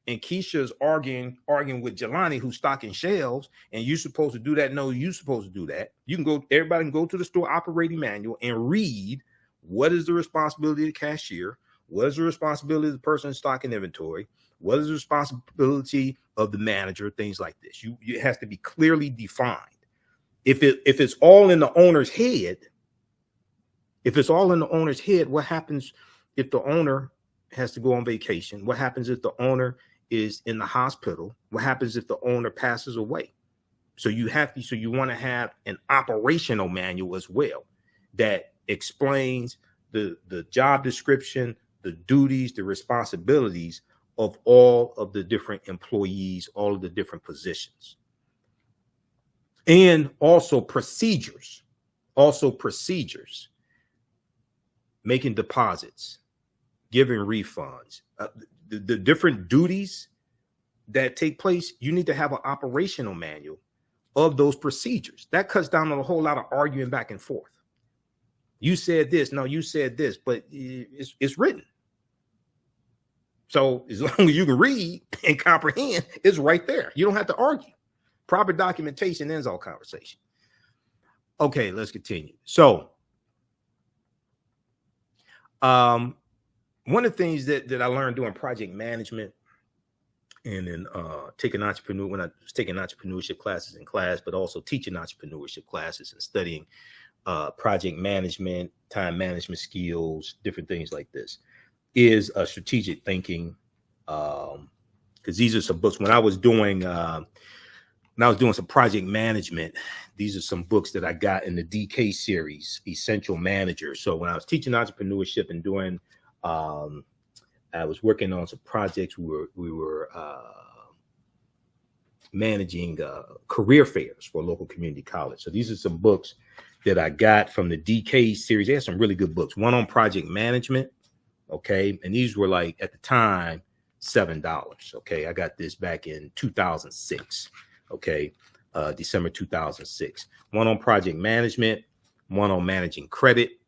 and Keisha's arguing with Jelani, who's stocking shelves, and you're supposed to do that. No, you're supposed to do that. You can go, everybody can go to the store operating manual and read what is the responsibility of the cashier, what is the responsibility of the person stocking inventory, what is the responsibility of the manager, things like this. It has to be clearly defined. If it's all in the owner's head, what happens if the owner has to go on vacation? What happens if the owner is in the hospital? What happens if the owner passes away? So you want to have an operational manual as well that explains the job description, the duties, the responsibilities of all of the different employees, all of the different positions. And also procedures, making deposits, giving refunds, the different duties that take place. You need to have an operational manual of those procedures. That cuts down on a whole lot of arguing back and forth. You said this, no, you said this, but it's written. So as long as you can read and comprehend, it's right there. You don't have to argue. Proper documentation ends all conversation. Okay, let's continue. So, one of the things that I learned doing project management, and then when I was taking entrepreneurship classes in class, but also teaching entrepreneurship classes and studying project management, time management skills, different things like this, is strategic thinking. Because these are some books. When I was doing some project management, these are some books that I got in the DK series, Essential Manager. So when I was teaching entrepreneurship and doing I was working on some projects. We were managing career fairs for a local community college. So these are some books that I got from the DK series. They had some really good books. One on project management. Okay. And these were like, at the time, $7. Okay. I got this back in 2006. Okay. December 2006. One on project management, one on managing credit,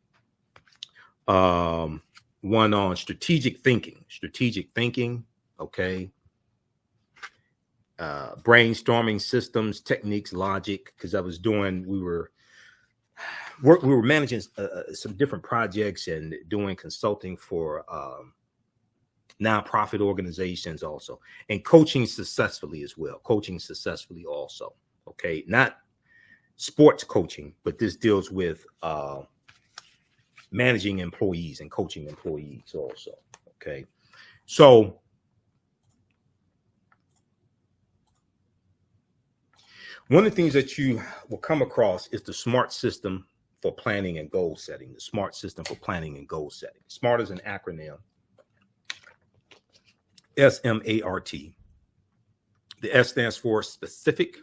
one on strategic thinking. Okay. Brainstorming systems, techniques, logic. Because we were managing some different projects and doing consulting for nonprofit organizations also, and coaching successfully as well. Also. Okay. Not sports coaching, but this deals with managing employees and coaching employees also. Okay. So one of the things that you will come across is the SMART system for planning and goal setting. The SMART system for planning and goal setting. SMART is an acronym. SMART. The S stands for specific.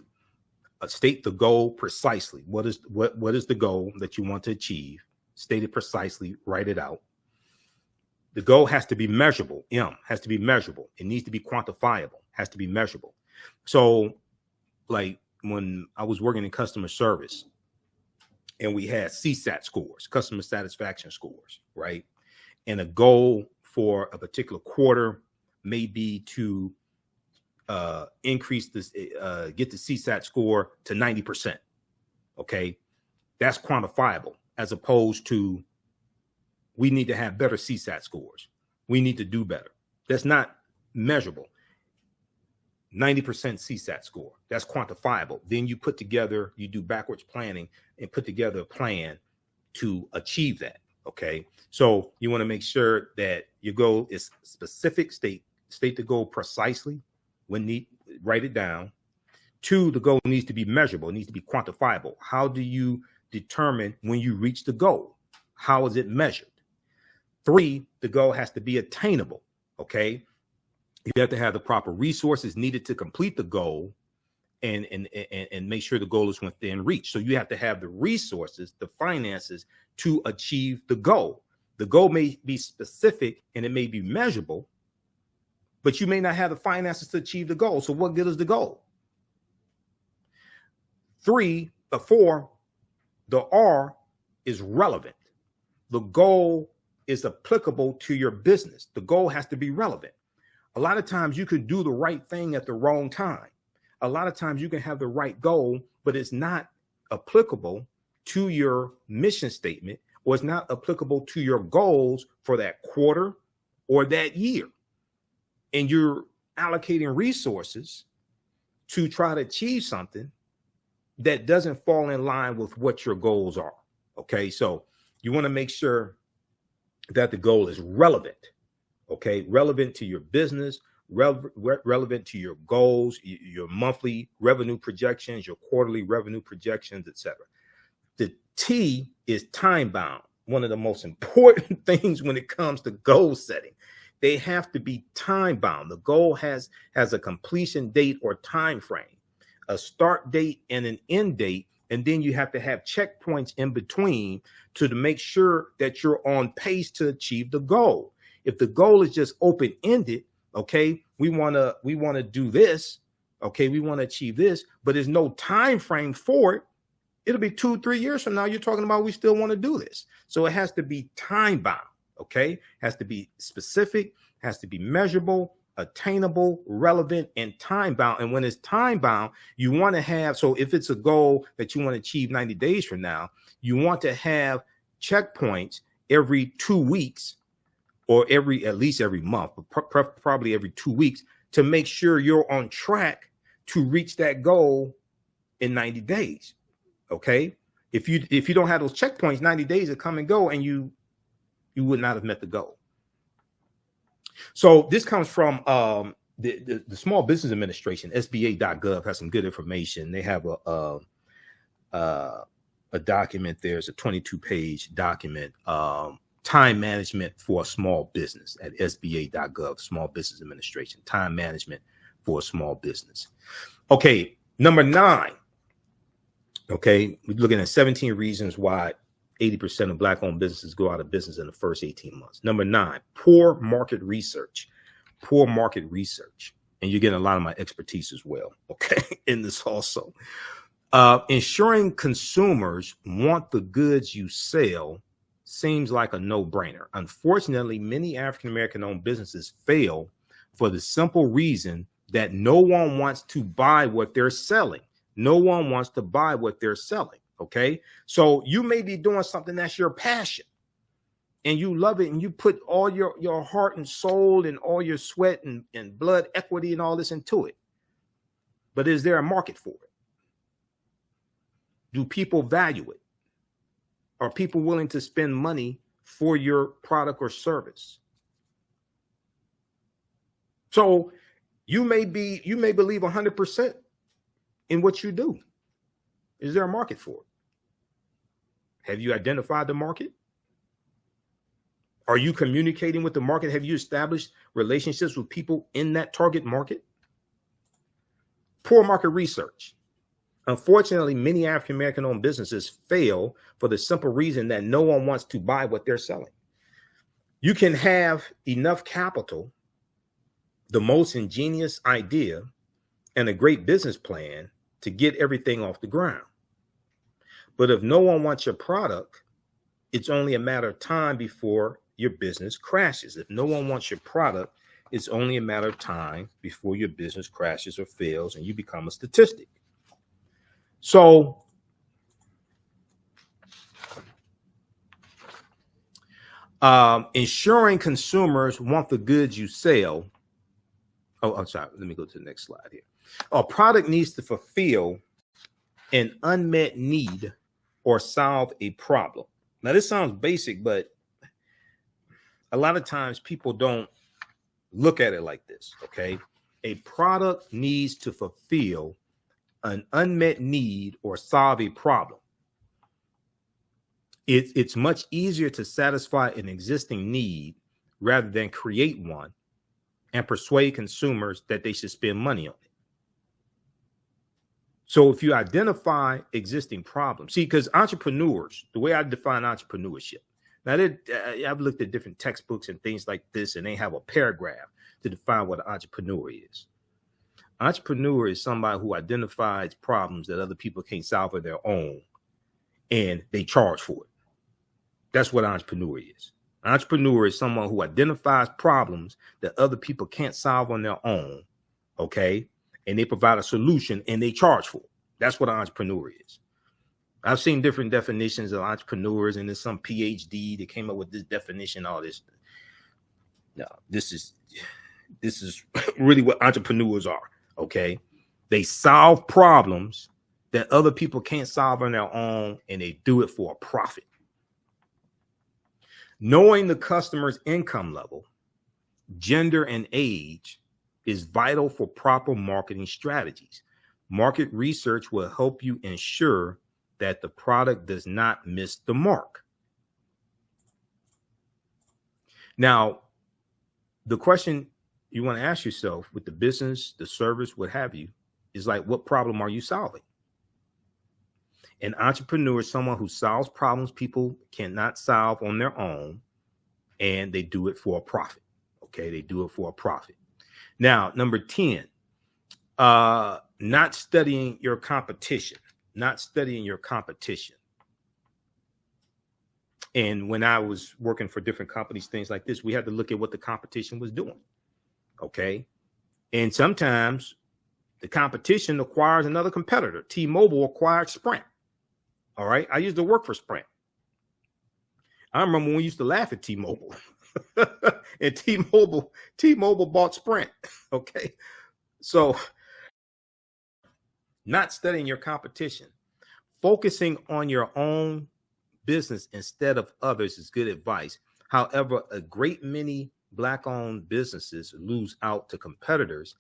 State the goal precisely. What is the goal that you want to achieve? State it precisely. Write it out. The goal has to be measurable. M has to be measurable. It needs to be quantifiable, has to be measurable. So like when I was working in customer service and we had CSAT scores, customer satisfaction scores, right? And a goal for a particular quarter may be to increase this, get the CSAT score to 90%. Okay. That's quantifiable, as opposed to we need to have better CSAT scores. We need to do better. That's not measurable. 90% CSAT score, that's quantifiable. Then you put together, you do backwards planning and put together a plan to achieve that. Okay. So you want to make sure that your goal is specific, state the goal precisely when need, write it down. 2, the goal needs to be measurable. It needs to be quantifiable. How do you determine when you reach the goal? How is it measured? 3, the goal has to be attainable. Okay. You have to have the proper resources needed to complete the goal and make sure the goal is within reach. So you have to have the resources, the finances to achieve the goal. The goal may be specific and it may be measurable, but you may not have the finances to achieve the goal. So what good is the goal? 4, the R is relevant. The goal is applicable to your business. The goal has to be relevant. A lot of times you could do the right thing at the wrong time. A lot of times you can have the right goal, but it's not applicable to your mission statement, or it's not applicable to your goals for that quarter or that year. And you're allocating resources to try to achieve something that doesn't fall in line with what your goals are. Okay, so you want to make sure that the goal is relevant. Okay, relevant to your business, relevant to your goals, your monthly revenue projections, your quarterly revenue projections, etc. The T is time bound. One of the most important things when it comes to goal setting. They have to be time bound. The goal has a completion date or time frame, a start date and an end date, and then you have to have checkpoints in between to make sure that you're on pace to achieve the goal. If the goal is just open-ended, okay, we want to do this, okay, we want to achieve this, but there's no time frame for it. It'll be 2-3 years from now. You're talking about we still want to do this. So it has to be time bound, okay? Has to be specific, has to be measurable, attainable, relevant, and time bound. And when it's time bound, you want to have, so if it's a goal that you want to achieve 90 days from now, you want to have checkpoints every 2 weeks, or at least every month, but probably every 2 weeks, to make sure you're on track to reach that goal in 90 days. Okay. If you don't have those checkpoints, 90 days will come and go, and you would not have met the goal. So this comes from the Small Business Administration. SBA.gov has some good information. They have a document. There's a 22-page document. Time management for a small business at SBA.gov, Small Business Administration, time management for a small business. Okay, number 9. Okay, we're looking at 17 reasons why 80% of Black-owned businesses go out of business in the first 18 months. Number 9, poor market research. Poor market research. And you're getting a lot of my expertise as well, okay, in this also. Ensuring consumers want the goods you sell seems like a no-brainer. Unfortunately, many African-American owned businesses fail for the simple reason that no one wants to buy what they're selling. No one wants to buy what they're selling. Okay. So you may be doing something that's your passion and you love it, and you put all your heart and soul and all your sweat and blood equity and all this into it. But is there a market for it? Do people value it? Are people willing to spend money for your product or service? So you may believe 100% in what you do. Is there a market for it? Have you identified the market? Are you communicating with the market? Have you established relationships with people in that target market? Poor market research. Unfortunately, many African-American owned businesses fail for the simple reason that no one wants to buy what they're selling. You can have enough capital, the most ingenious idea, and a great business plan to get everything off the ground. But if no one wants your product, it's only a matter of time before your business crashes. If no one wants your product, it's only a matter of time before your business crashes or fails and you become a statistic. So ensuring consumers want the goods you sell. Oh, I'm sorry. Let me go to the next slide here. A product needs to fulfill an unmet need or solve a problem. Now, this sounds basic, but a lot of times people don't look at it like this, okay? A product needs to fulfill an unmet need or solve a problem. It's much easier to satisfy an existing need rather than create one and persuade consumers that they should spend money on it. So if you identify existing problems, see, because entrepreneurs, the way I define entrepreneurship, now I've looked at different textbooks and things like this, and they have a paragraph to define what an entrepreneur is. Entrepreneur is somebody who identifies problems that other people can't solve on their own, and they charge for it. That's what an entrepreneur is. An entrepreneur is someone who identifies problems that other people can't solve on their own, okay? And they provide a solution and they charge for it. That's what an entrepreneur is. I've seen different definitions of entrepreneurs, and there's some PhD that came up with this definition, all this. No, this is really what entrepreneurs are, okay? They solve problems that other people can't solve on their own, and they do it for a profit. Knowing the customer's income level, gender, and age is vital for proper marketing strategies. Market research will help you ensure that the product does not miss the mark. Now, the question you want to ask yourself with the business, the service, what have you, is like, what problem are you solving? An entrepreneur is someone who solves problems people cannot solve on their own, and they do it for a profit. Okay, they do it for a profit. Now, number 10, not studying your competition. Not studying your competition. And when I was working for different companies, things like this, we had to look at what the competition was doing. Okay. And sometimes the competition acquires another competitor. T-Mobile acquired Sprint. All right. I used to work for Sprint. I remember when we used to laugh at T-Mobile. And T-Mobile bought Sprint. Okay. So not studying your competition, focusing on your own business instead of others is good advice. However, a great many Black-owned businesses lose out to competitors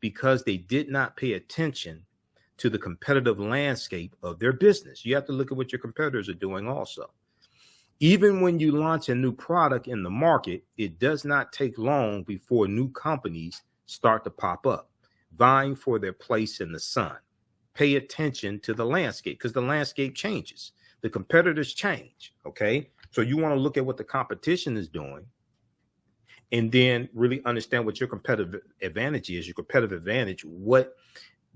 because they did not pay attention to the competitive landscape of their business. You have to look at what your competitors are doing also. Even when you launch a new product in the market, it does not take long before new companies start to pop up, vying for their place in the sun. Pay attention to the landscape because the landscape changes. The competitors change, okay? So you want to look at what the competition is doing and then really understand what your competitive advantage is. Your competitive advantage, what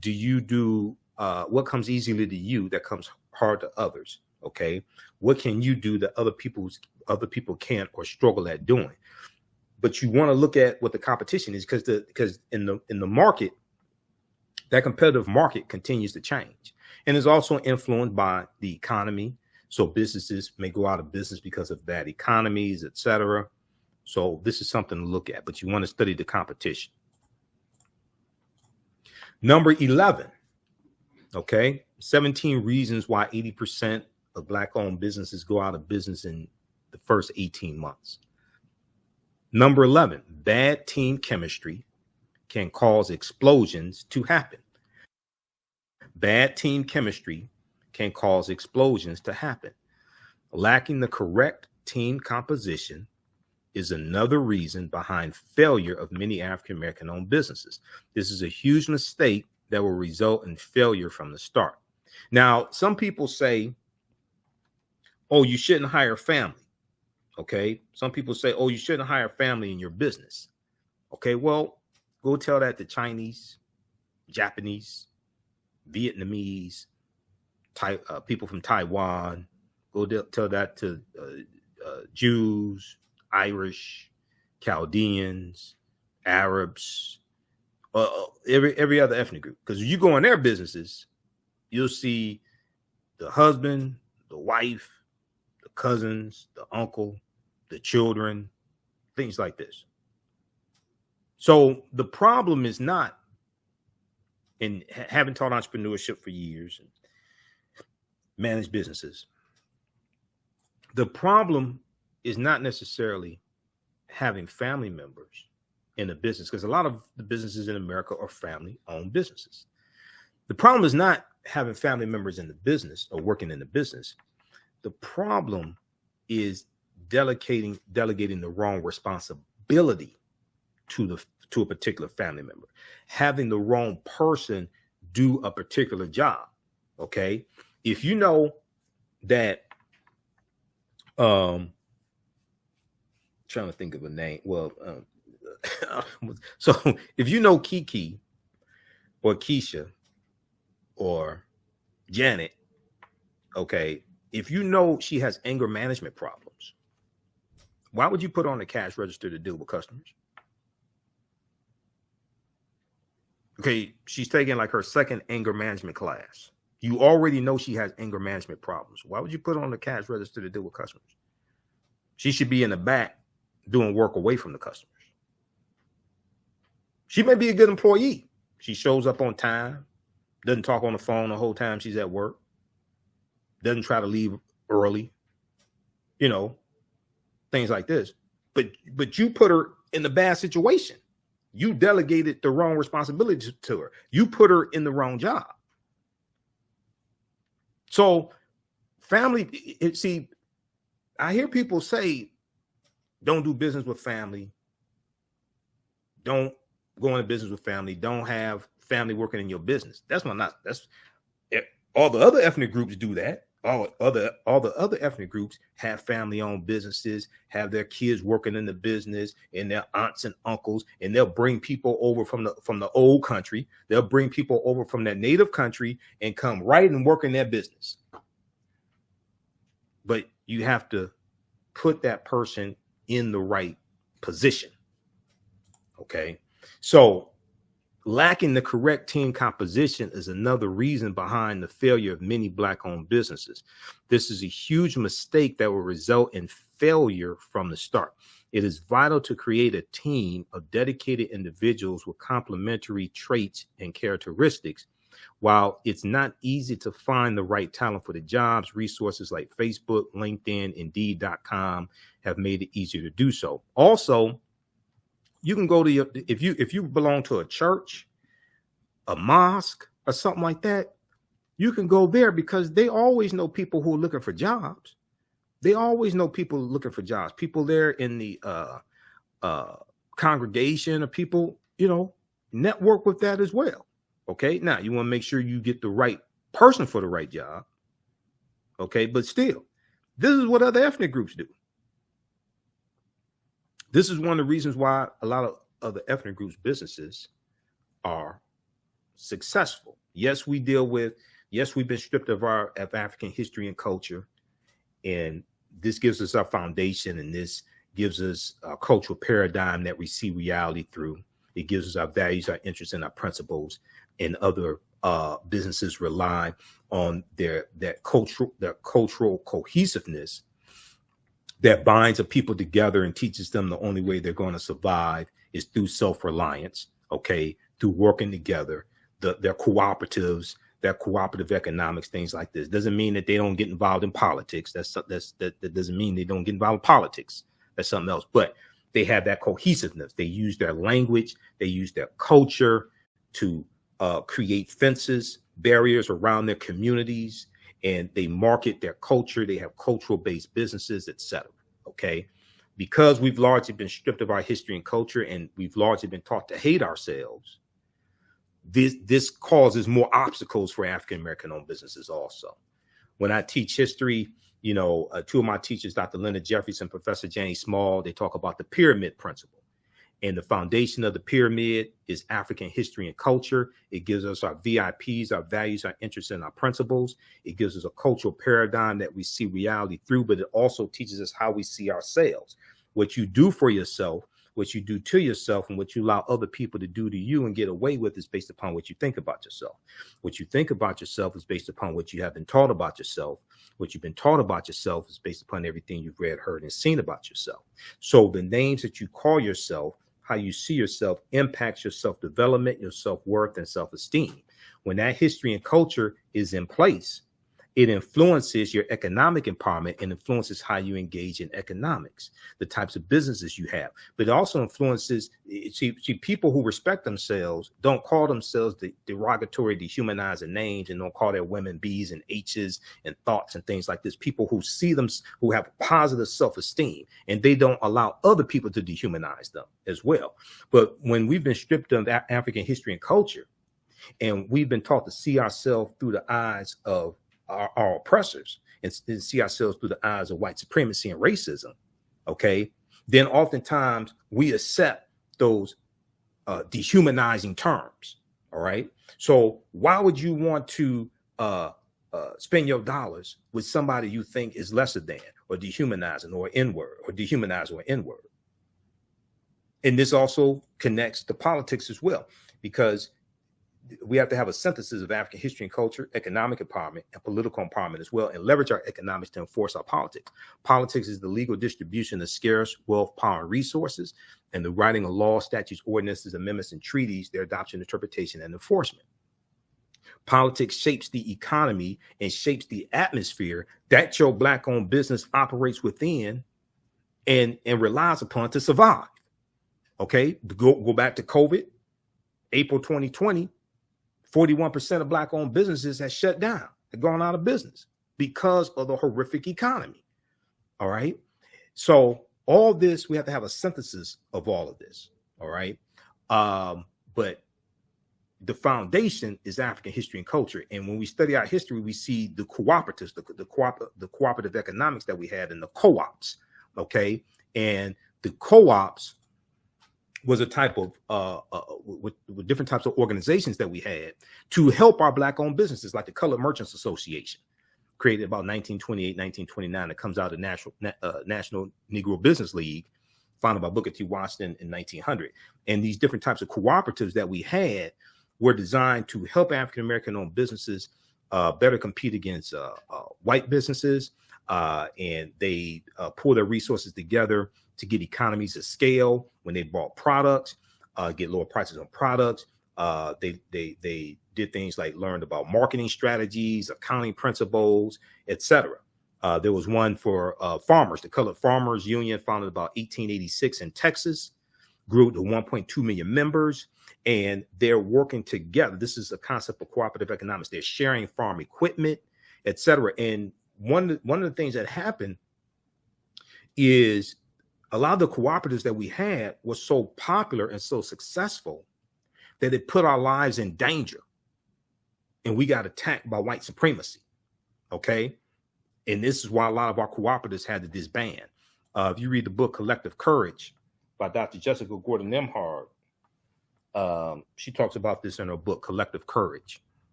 do you do? What comes easily to you that comes hard to others, okay? What can you do that other people can't or struggle at doing? But you want to look at what the competition is because in the market, that competitive market continues to change and is also influenced by the economy. So businesses may go out of business because of bad economies, etc. So this is something to look at, but you want to study the competition. Number 11, okay, 17 reasons why 80% of Black-owned businesses go out of business in the first 18 months. Number 11, bad team chemistry can cause explosions to happen. Bad team chemistry can cause explosions to happen. Lacking the correct team composition is another reason behind failure of many African-American owned businesses. This is a huge mistake that will result in failure from the start. Now, some people say, oh, you shouldn't hire family. Okay. Some people say, oh, you shouldn't hire family in your business. Okay. Well, go tell that to Chinese, Japanese, Vietnamese, people from Taiwan. Go tell that to Jews, Irish, Chaldeans, Arabs, every other ethnic group. Because you go in their businesses, you'll see the husband, the wife, the cousins, the uncle, the children, things like this. So the problem is not in having taught entrepreneurship for years and managed businesses. The problem is not necessarily having family members in a business, because a lot of the businesses in America are family-owned businesses. The problem is not having family members in the business or working in the business. The problem is delegating the wrong responsibility to a particular family member, having the wrong person do a particular job. Okay, if you know that, trying to think of a name. Well, so if you know Kiki or Keisha or Janet, okay, if you know she has anger management problems, why would you put on the cash register to deal with customers? Okay, she's taking like her second anger management class. You already know she has anger management problems. Why would you put her on the cash register to deal with customers? She should be in the back doing work away from the customers. She may be a good employee. She shows up on time, doesn't talk on the phone the whole time she's at work, doesn't try to leave early, things like this. But you put her in the bad situation. You delegated the wrong responsibility to her. You put her in the wrong job. So family, see, I hear people say, don't do business with family. Don't go into business with family. Don't have family working in your business. That's all the other ethnic groups do that. All the other ethnic groups have family-owned businesses, have their kids working in the business, and their aunts and uncles, and they'll bring people over from the old country. They'll bring people over from their native country and come right and work in their business. But you have to put that person in the right position. Okay, so lacking the correct team composition is another reason behind the failure of many Black-owned businesses. This is a huge mistake that will result in failure from the start. It is vital to create a team of dedicated individuals with complementary traits and characteristics. While it's not easy to find the right talent for the jobs, resources like Facebook, LinkedIn, Indeed.com have made it easier to do so. Also, you can go to if you belong to a church, a mosque, or something like that, you can go there because they always know people who are looking for jobs. They always know people looking for jobs. People there in the congregation, or people, network with that as well. Okay, now you want to make sure you get the right person for the right job. Okay, but still, this is what other ethnic groups do. This is one of the reasons why a lot of other ethnic groups' businesses are successful. Yes, we've been stripped of our African history and culture, and this gives us our foundation, and this gives us a cultural paradigm that we see reality through. It gives us our values, our interests, and our principles. And other businesses rely on their cultural cohesiveness that binds a people together and teaches them the only way they're going to survive is through self-reliance, okay, through working together, their cooperatives, their cooperative economics, things like this. Doesn't mean that they don't get involved in politics. That doesn't mean they don't get involved in politics. That's something else. But they have that cohesiveness. They use their language. They use their culture to create fences, barriers around their communities, and they market their culture. They have cultural-based businesses, etc. Okay, because we've largely been stripped of our history and culture, and we've largely been taught to hate ourselves. This causes more obstacles for African American-owned businesses. Also, when I teach history, Two of my teachers, Dr. Leonard Jeffries and Professor James Small, they talk about the pyramid principle. And the foundation of the pyramid is African history and culture. It gives us our VIPs, our values, our interests, and our principles. It gives us a cultural paradigm that we see reality through, but it also teaches us how we see ourselves. What you do for yourself, what you do to yourself, and what you allow other people to do to you and get away with is based upon what you think about yourself. What you think about yourself is based upon what you have been taught about yourself. What you've been taught about yourself is based upon everything you've read, heard, and seen about yourself. So the names that you call yourself, how you see yourself, impacts your self-development, your self-worth, and self-esteem. When that history and culture is in place, it influences your economic empowerment and influences how you engage in economics, the types of businesses you have. But it also influences, see people who respect themselves don't call themselves the derogatory, dehumanizing names, and don't call their women B's and H's and thoughts and things like this. People who see them, who have positive self-esteem, and they don't allow other people to dehumanize them as well. But when we've been stripped of African history and culture, and we've been taught to see ourselves through the eyes of our oppressors and see ourselves through the eyes of white supremacy and racism, okay, then oftentimes we accept those dehumanizing terms, all right? So why would you want to spend your dollars with somebody you think is lesser than or dehumanizing or N-word or dehumanize or N-word? And this also connects to politics as well, because we have to have a synthesis of African history and culture, economic empowerment, and political empowerment as well, and leverage our economics to enforce our politics. Politics is the legal distribution of scarce wealth, power, and resources, and the writing of laws, statutes, ordinances, amendments, and treaties, their adoption, interpretation, and enforcement. Politics shapes the economy and shapes the atmosphere that your Black-owned business operates within and relies upon to survive. Okay, go back to COVID, April 2020. 41% of Black-owned businesses have shut down, have gone out of business because of the horrific economy. All right. So all this, we have to have a synthesis of all of this. All right. But the foundation is African history and culture. And when we study our history, we see the cooperatives, the cooperative economics that we had, and the co-ops. Okay. And the co-ops was a type of with different types of organizations that we had to help our Black-owned businesses, like the Colored Merchants Association, created about 1928, 1929. It comes out of National Negro Business League, founded by Booker T. Washington in 1900. And these different types of cooperatives that we had were designed to help African-American-owned businesses better compete against white businesses, and they pull their resources together to get economies of scale when they bought products, get lower prices on products. They did things like learned about marketing strategies, accounting principles, etc. There was one for farmers, the Colored Farmers Union, founded about 1886 in Texas, grew to 1.2 million members, and they're working together. This is a concept of cooperative economics. They're sharing farm equipment, etc. And one of the things that happened is a lot of the cooperatives that we had was so popular and so successful that it put our lives in danger. And we got attacked by white supremacy. Okay. And this is why a lot of our cooperatives had to disband. If you read the book Collective Courage by Dr. Jessica Gordon Nemhard, she talks about this in her book, Collective Courage.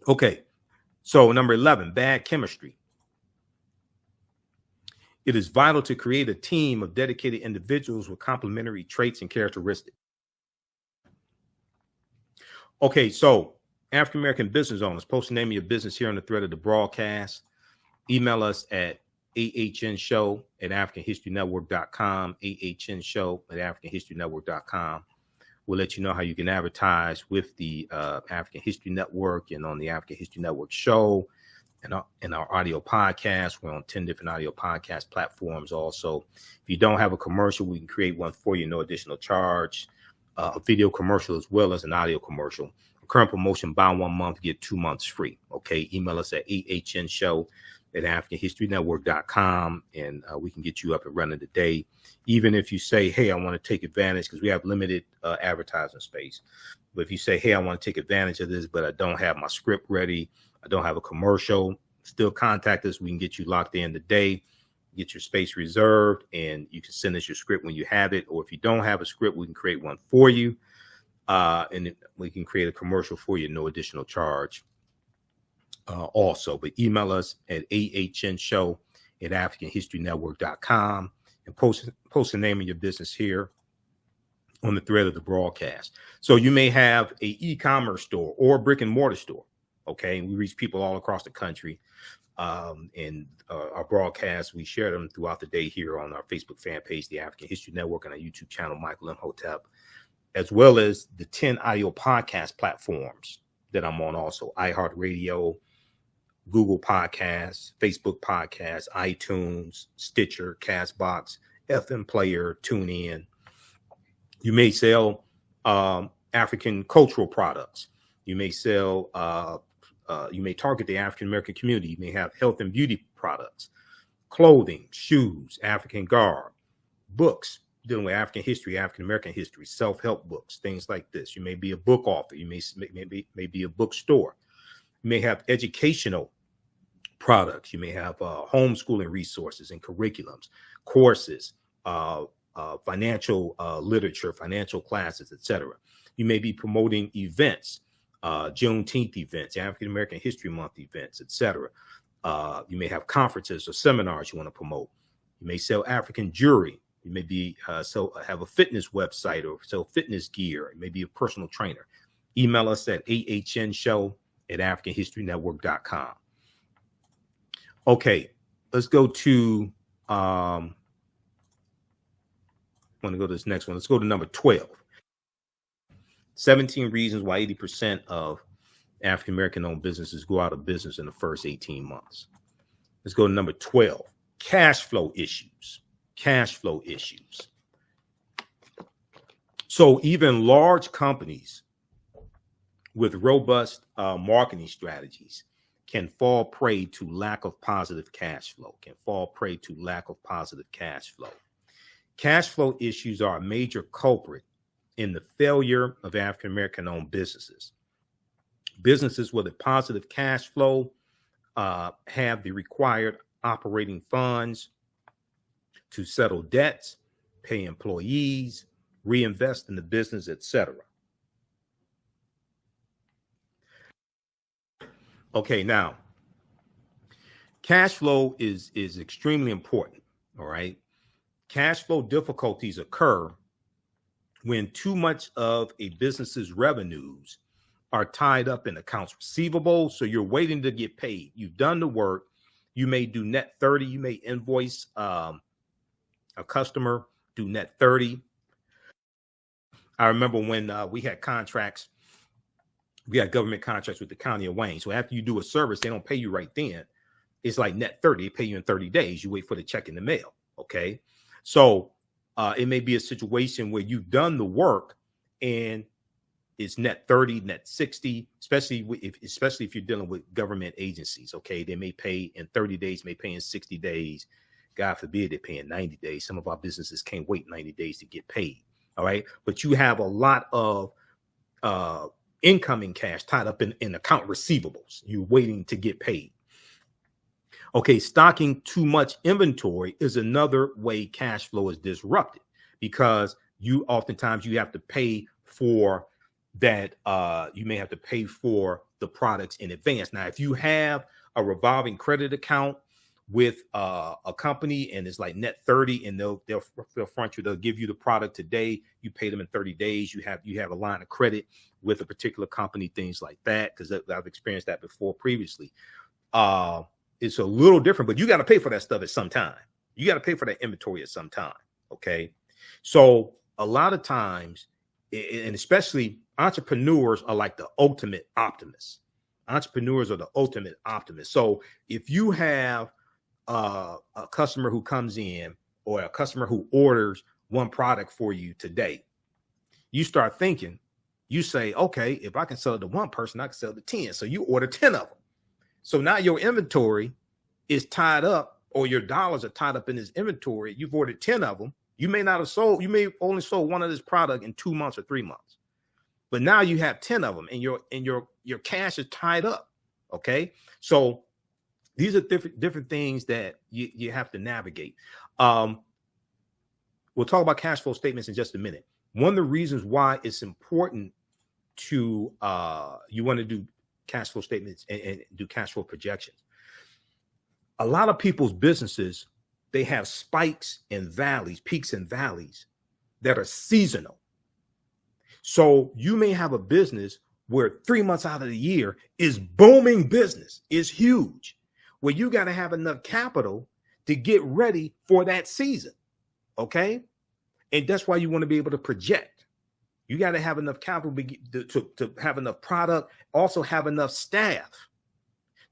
Okay. So number 11, bad chemistry. It is vital to create a team of dedicated individuals with complementary traits and characteristics. Okay, so African-American business owners, post the name of your business here on the thread of the broadcast. Email us at ahnshow@africanhistorynetwork.com, ahnshow@africanhistorynetwork.com. We'll let you know how you can advertise with the African History Network and on the African History Network show. And our audio podcast. We're on 10 different audio podcast platforms also. If you don't have a commercial, we can create one for you, no additional charge. A video commercial as well as an audio commercial. Current promotion, buy 1 month, get 2 months free. Okay, email us at ahnshow@africanhistorynetwork.com, and we can get you up and running today. Even if you say, hey, I want to take advantage, because we have limited advertising space. But if you say, hey, I want to take advantage of this, but I don't have my script ready, I don't have a commercial, Still contact us. We can get you locked in today, get your space reserved, and you can send us your script when you have it. Or if you don't have a script, we can create one for you. And we can create a commercial for you, no additional charge also. But email us at ahnshow@africanhistorynetwork.com and post the name of your business here on the thread of the broadcast. So you may have a e-commerce store or a brick and mortar store. Okay. We reach people all across the country. And our broadcasts, we share them throughout the day here on our Facebook fan page, the African History Network, and our YouTube channel, Michael Imhotep, as well as the 10 audio podcast platforms that I'm on also: iHeartRadio, Google Podcasts, Facebook Podcasts, iTunes, Stitcher, Castbox, FM Player, TuneIn. You may sell African cultural products. You may sell, you may target the African American community. You may have health and beauty products, clothing, shoes, African garb, books dealing with African history, African American history, self-help books, things like this. You may be a book author. You may be a bookstore. You may have educational products. You may have homeschooling resources and curriculums, courses, financial literature, financial classes, etc. You may be promoting events, Juneteenth events, African American History Month events, etc. You may have conferences or seminars you want to promote. You may sell African jewelry. You may be have a fitness website or sell fitness gear. You may be a personal trainer. Email us at ahnshow@africanhistorynetwork.com. Okay, let's go to I want to go to this next one. Let's go to number 12. 17 reasons why 80% of African American owned businesses go out of business in the first 18 months. Let's go to number 12. Cash flow issues. Cash flow issues. So even large companies with robust marketing strategies can fall prey to lack of positive cash flow, Cash flow issues are a major culprit in the failure of African American owned businesses. Businesses with a positive cash flow have the required operating funds to settle debts, pay employees, reinvest in the business, etc. Okay, now, cash flow is extremely important, all right? Cash flow difficulties occur when too much of a business's revenues are tied up in accounts receivable, so you're waiting to get paid. You've done the work. You may do net 30. You may invoice a customer, do net 30. I remember when we had contracts, we had government contracts with the county of Wayne. So after you do a service, they don't pay you right then. It's like net 30. They pay you in 30 days. You wait for the check in the mail. Okay. So it may be a situation where you've done the work and it's net 30, net 60, especially if you're dealing with government agencies. Okay. They may pay in 30 days, may pay in 60 days. God forbid they pay in 90 days. Some of our businesses can't wait 90 days to get paid. All right. But you have a lot of incoming cash tied up in account receivables. You're waiting to get paid. Okay, stocking too much inventory is another way cash flow is disrupted, because oftentimes you have to pay for that. You may have to pay for the products in advance. Now, if you have a revolving credit account with a company and it's like net 30, and they'll front you, they'll give you the product today, you pay them in 30 days, you have a line of credit with a particular company, things like that, because I've experienced that before previously. It's a little different, but you got to pay for that stuff at some time. You got to pay for that inventory at some time. Okay. So a lot of times, and especially entrepreneurs are like the ultimate optimists. Entrepreneurs are the ultimate optimists. So if you have a customer who comes in, or a customer who orders one product for you today, you start thinking, you say, okay, if I can sell it to one person, I can sell it to 10. So you order 10 of them. So now your inventory is tied up, or your dollars are tied up in this inventory. You've ordered 10 of them. You may not have sold, you may only sold one of this product in 2 months or 3 months. But now you have 10 of them, and your cash is tied up. Okay. So These are different things that you have to navigate. We'll talk about cash flow statements in just a minute. One of the reasons why it's important to you want to do cash flow statements and do cash flow projections. A lot of people's businesses, they have spikes and valleys, peaks and valleys that are seasonal. So you may have a business where 3 months out of the year is booming business, is huge, where you got to have enough capital to get ready for that season. Okay. And that's why you want to be able to project. You got to have enough capital to have enough product, also have enough staff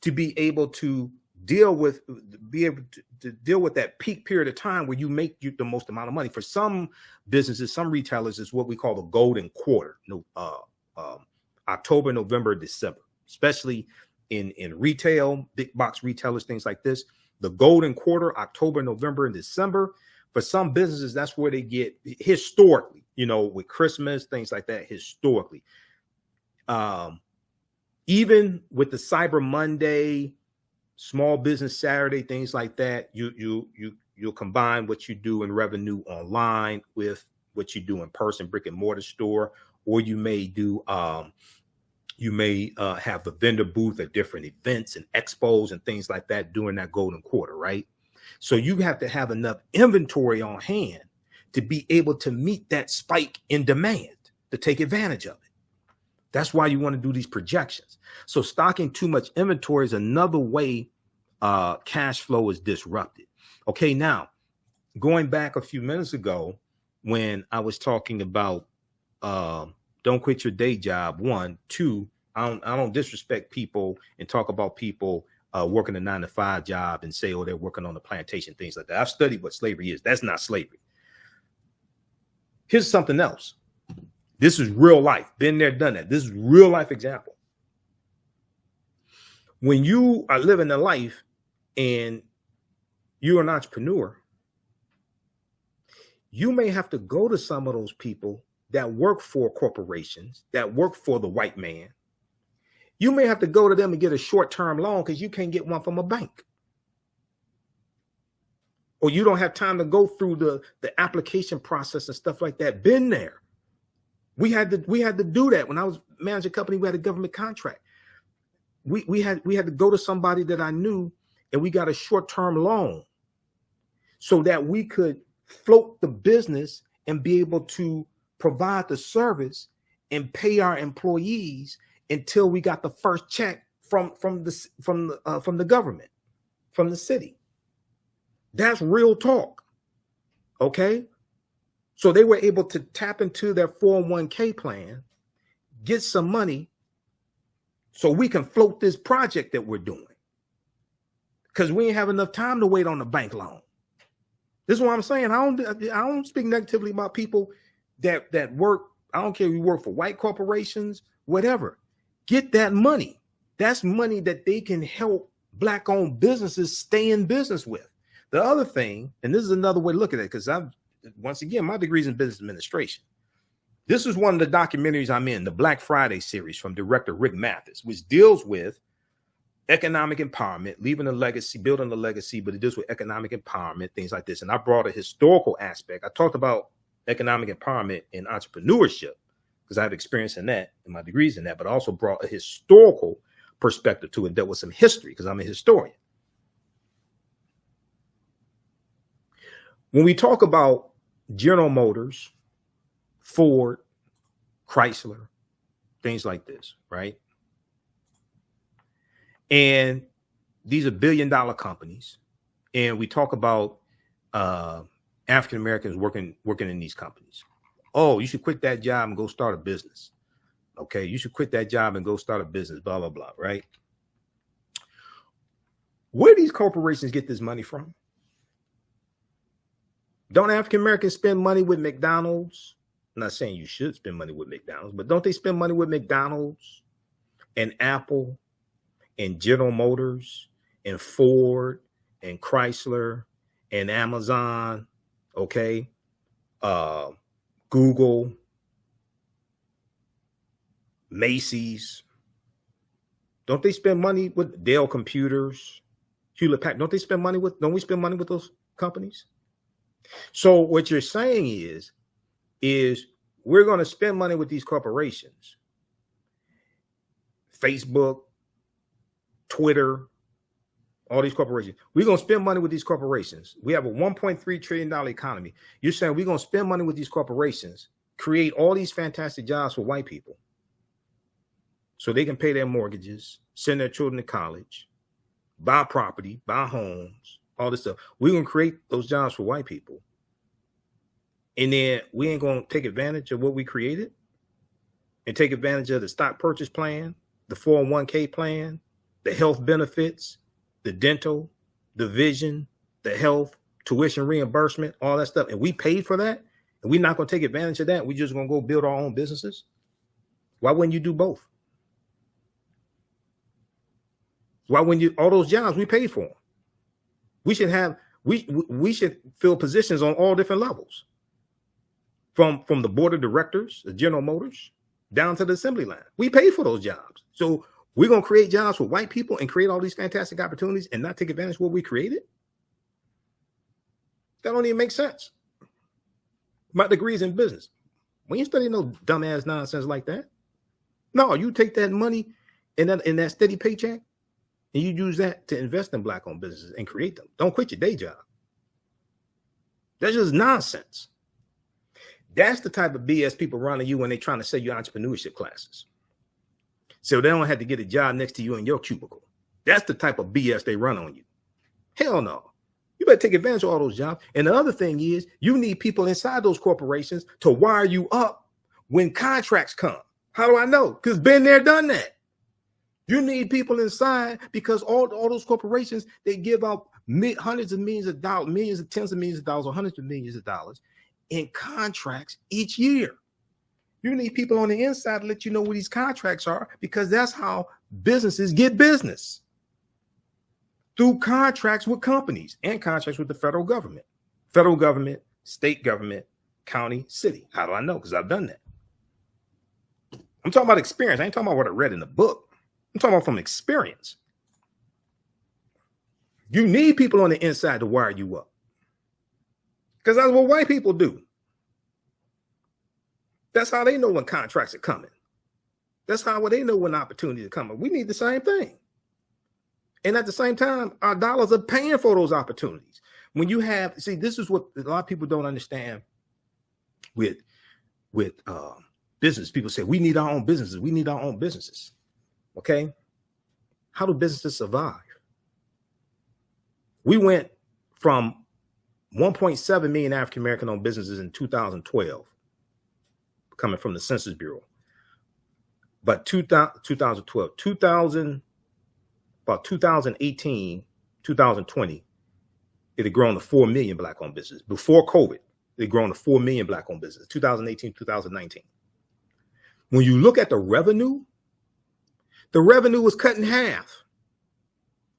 to be able to deal with that peak period of time where you make the most amount of money. For some businesses, some retailers, is what we call the golden quarter. October, November, December, especially in retail, big box retailers, things like this. The golden quarter, October, November, and December. For some businesses, that's where they get historically, with Christmas, things like that, historically. Even with the Cyber Monday, Small Business Saturday, things like that, you'll combine what you do in revenue online with what you do in person, brick and mortar store, or you may do have the vendor booth at different events and expos and things like that during that golden quarter, right? So you have to have enough inventory on hand to be able to meet that spike in demand, to take advantage of it. That's why you want to do these projections. So stocking too much inventory is another way cash flow is disrupted. Okay, now going back a few minutes ago when I was talking about don't quit your day job. 1, 2, I don't disrespect people and talk about people working a 9-to-5 job and say, oh, they're working on the plantation, things like that. I've studied what slavery is. That's not slavery. Here's something else. This is real life. Been there, done that. This is real life example. When you are living a life and you're an entrepreneur, you may have to go to some of those people that work for corporations, that work for the white man. You may have to go to them and get a short-term loan because you can't get one from a bank. Or you don't have time to go through the application process and stuff like that. Been there. We had to do that. When I was managing a company, we had a government contract. We had to go to somebody that I knew, and we got a short-term loan so that we could float the business and be able to provide the service and pay our employees until we got the first check from the government, from the city. That's real talk. Okay. So they were able to tap into their 401k plan, get some money so we can float this project that we're doing. Because we ain't have enough time to wait on the bank loan. This is what I'm saying. I don't speak negatively about people that work. I don't care if you work for white corporations, whatever. Get that money. That's money that they can help Black-owned businesses stay in business with. The other thing, and this is another way to look at it, because once again, my degree is in business administration. This is one of the documentaries I'm in, the Black Friday series from director Rick Mathis, which deals with economic empowerment, leaving a legacy, building a legacy, but it deals with economic empowerment, things like this. And I brought a historical aspect. I talked about economic empowerment and entrepreneurship because I have experience in that and my degrees in that, but I also brought a historical perspective to it, dealt with some history because I'm a historian. When we talk about General Motors, Ford, Chrysler, things like this, right? And these are billion-dollar companies. And we talk about African Americans working in these companies. Oh, you should quit that job and go start a business. Okay, you should quit that job and go start a business, blah, blah, blah, right? Where do these corporations get this money from? Don't African Americans spend money with McDonald's? I'm not saying you should spend money with McDonald's, but don't they spend money with McDonald's and Apple and General Motors and Ford and Chrysler and Amazon, okay? Google, Macy's. Don't they spend money with Dell Computers, Hewlett Packard, don't we spend money with those companies? So what you're saying is we're going to spend money with these corporations, Facebook, Twitter, all these corporations. We're going to spend money with these corporations. We have a $1.3 trillion economy. You're saying we're going to spend money with these corporations, create all these fantastic jobs for white people so they can pay their mortgages, send their children to college, buy property, buy homes, all this stuff. We're going to create those jobs for white people. And then we ain't going to take advantage of what we created and take advantage of the stock purchase plan, the 401k plan, the health benefits, the dental, the vision, the health, tuition reimbursement, all that stuff. And we paid for that. And we're not going to take advantage of that. We're just going to go build our own businesses. Why wouldn't you do both? Why wouldn't you? All those jobs, we paid for them. We should fill positions on all different levels. From the board of directors, the General Motors, down to the assembly line. We pay for those jobs. So we're going to create jobs for white people and create all these fantastic opportunities and not take advantage of what we created? That don't even make sense. My degree's in business. We ain't studying no dumbass nonsense like that. No, you take that money in that steady paycheck and you use that to invest in black-owned businesses and create them. Don't quit your day job. That's just nonsense. That's the type of BS people run on you when they're trying to sell you entrepreneurship classes. So they don't have to get a job next to you in your cubicle. That's the type of BS they run on you. Hell no. You better take advantage of all those jobs. And the other thing is you need people inside those corporations to wire you up when contracts come. How do I know? Because been there, done that. You need people inside because all those corporations, they give out hundreds of millions of dollars, millions of tens of millions of dollars, or hundreds of millions of dollars in contracts each year. You need people on the inside to let you know what these contracts are because that's how businesses get business. Through contracts with companies and contracts with the federal government, state government, county, city. How do I know? Because I've done that. I'm talking about experience. I ain't talking about what I read in the book. I'm talking about from experience. You need people on the inside to wire you up. Because that's what white people do. That's how they know when contracts are coming. That's how they know when opportunities are coming. We need the same thing. And at the same time, our dollars are paying for those opportunities. When you have, see, this is what a lot of people don't understand with business. People say, we need our own businesses. We need our own businesses. Okay. How do businesses survive? We went from 1.7 million African-American owned businesses in 2012, coming from the Census Bureau. But 2012, about 2018, 2020, it had grown to 4 million black-owned businesses. Before COVID, it had grown to 4 million black-owned businesses, 2018, 2019. When you look at the revenue was cut in half.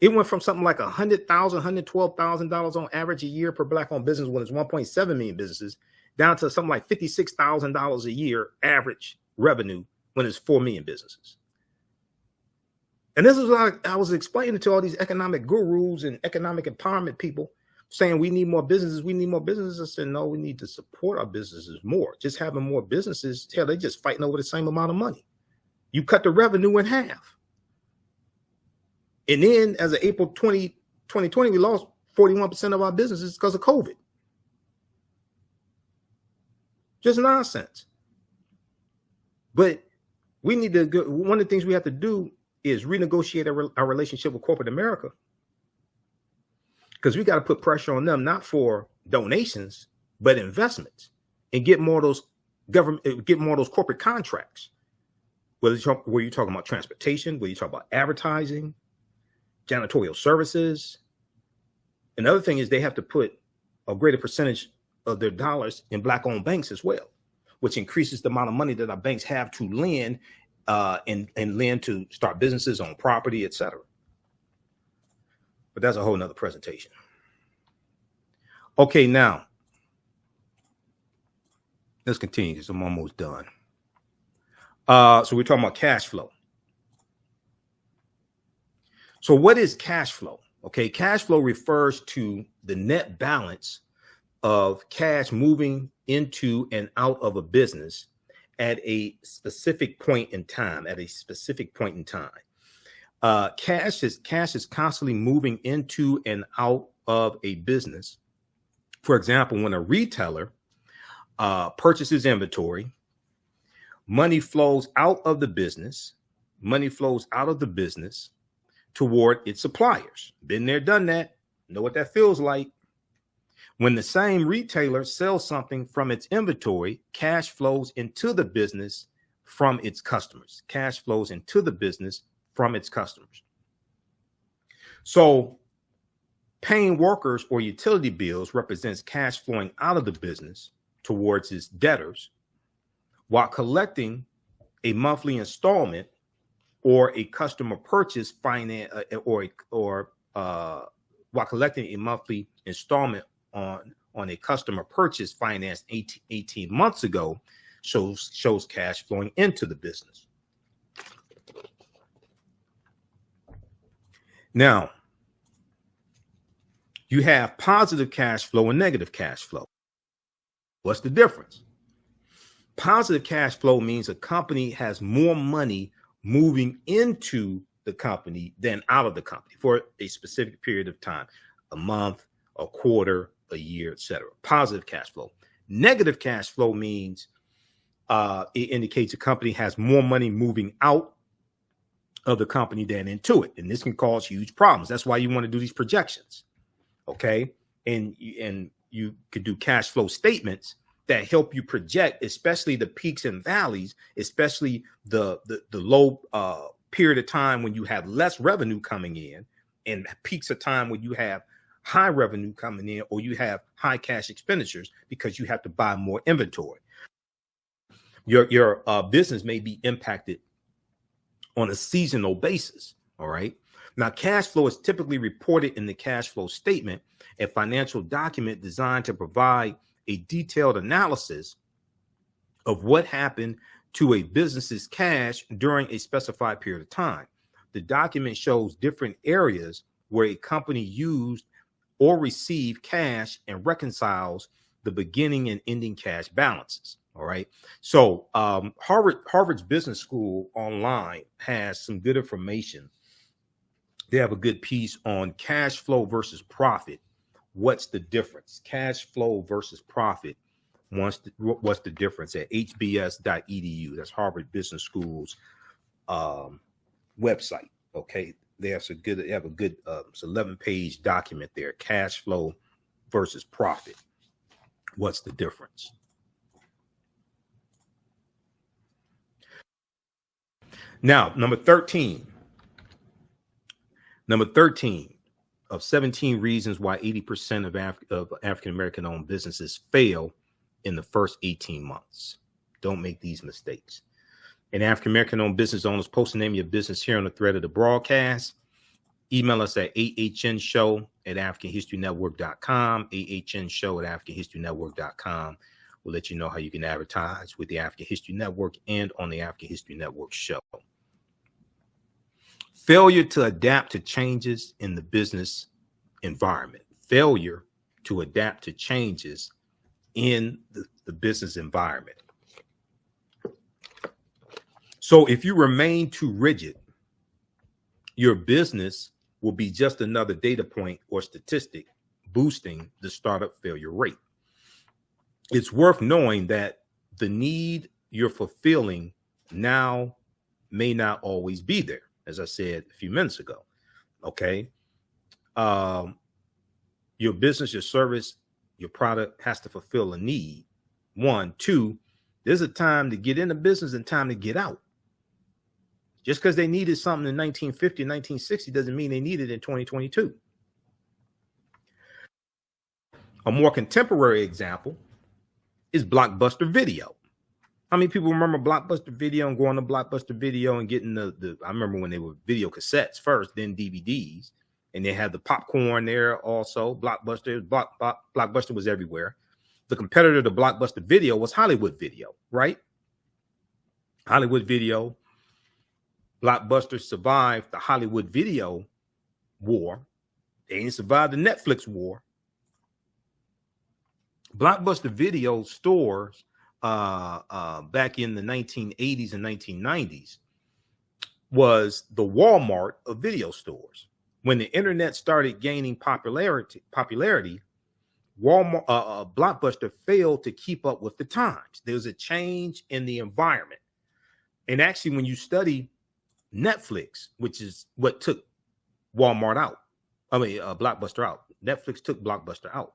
It went from something like $100,000, $112,000 on average a year per black-owned business when it's 1.7 million businesses, down to something like $56,000 a year average revenue when it's 4 million businesses. And this is what I was explaining to all these economic gurus and economic empowerment people saying we need more businesses. We need more businesses. I said, no, we need to support our businesses more. Just having more businesses, hell, they're just fighting over the same amount of money. You cut the revenue in half. And then as of April 2020, we lost 41% of our businesses because of COVID. Just nonsense. But we need to go, one of the things we have to do is renegotiate our relationship with corporate America. Because we got to put pressure on them, not for donations, but investments, and get more of those corporate contracts. Where you're talking about transportation, where you talk about advertising, janitorial services. Another thing is they have to put a greater percentage of their dollars in black-owned banks as well, which increases the amount of money that our banks have to lend and lend to start businesses on property, etc. But that's a whole nother presentation. Okay, now let's continue because I'm almost done. So we're talking about cash flow. So what is cash flow? Okay, cash flow refers to the net balance of cash moving into and out of a business at a specific point in time. Cash is constantly moving into and out of a business. For example, when a retailer purchases inventory, money flows out of the business. Money flows out of the business toward its suppliers. Been there, done that. Know what that feels like. When the same retailer sells something from its inventory, cash flows into the business from its customers. Cash flows into the business from its customers. So paying workers or utility bills represents cash flowing out of the business towards its debtors, while collecting a monthly installment or a customer purchase finance while collecting a monthly installment on a customer purchase financed 18 months ago shows cash flowing into the business. Now, you have positive cash flow and negative cash flow. What's the difference? Positive cash flow means a company has more money moving into the company than out of the company for a specific period of time, a month, a quarter, a year, etc. Positive cash flow. Negative cash flow means it indicates a company has more money moving out of the company than into it. And this can cause huge problems. That's why you want to do these projections. Okay. And you could do cash flow statements that help you project, especially the peaks and valleys, especially the low period of time when you have less revenue coming in, and peaks of time when you have high revenue coming in, or you have high cash expenditures because you have to buy more inventory. Your business may be impacted on a seasonal basis. All right. Now, cash flow is typically reported in the cash flow statement, a financial document designed to provide a detailed analysis of what happened to a business's cash during a specified period of time. The document shows different areas where a company used or received cash and reconciles the beginning and ending cash balances. All right. So Harvard's Business School online has some good information. They have a good piece on cash flow versus profit. What's the difference? Cash flow versus profit. What's the difference at hbs.edu? That's Harvard Business School's website. Okay. They have a good it's 11-page document there. Cash flow versus profit. What's the difference? Now, number 13 of 17 reasons why 80% of African-American owned businesses fail in the first 18 months. Don't make these mistakes. And African-American owned business owners, post the name of your business here on the thread of the broadcast. Email us at ahnshow@africanhistorynetwork.com, ahnshow@africanhistorynetwork.com. We'll let you know how you can advertise with the African History Network and on the African History Network show. Failure to adapt to changes in the business environment. Failure to adapt to changes in the business environment. So if you remain too rigid, your business will be just another data point or statistic boosting the startup failure rate. It's worth knowing that the need you're fulfilling now may not always be there, as I said a few minutes ago. Okay. Your business, your service, your product has to fulfill a need. 1, 2, there's a time to get into business and time to get out. Just because they needed something in 1950, 1960 doesn't mean they need it in 2022. A more contemporary example is Blockbuster Video. How many people remember Blockbuster Video and going to Blockbuster Video and getting I remember when they were video cassettes first, then DVDs, and they had the popcorn there also. Blockbuster was everywhere. The competitor to Blockbuster Video was Hollywood Video, right? Hollywood Video. Blockbuster survived the Hollywood Video war They didn't survive the Netflix war. Blockbuster video stores back in the 1980s and 1990s was the Walmart of video stores. When the internet started gaining popularity, Walmart, Blockbuster failed to keep up with the times. There was a change in the environment. And actually, when you study Netflix, which is what took Walmart out, Blockbuster out. Netflix took Blockbuster out.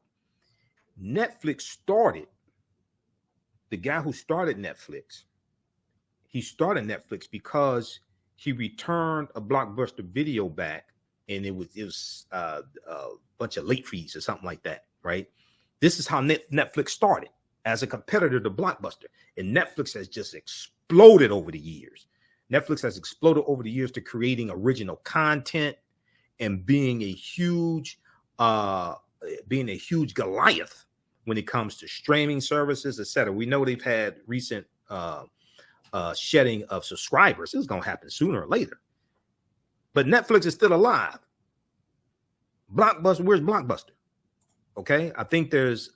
Netflix started, the guy who started Netflix, he started Netflix because he returned a Blockbuster video back, and it was a bunch of late fees or something like that, right? This is how Netflix started, as a competitor to Blockbuster. And Netflix has just exploded over the years. Netflix has exploded over the years to creating original content and being a huge Goliath when it comes to streaming services, etc. We know they've had recent shedding of subscribers. It's going to happen sooner or later. But Netflix is still alive. Blockbuster, where's Blockbuster? Okay, I think there's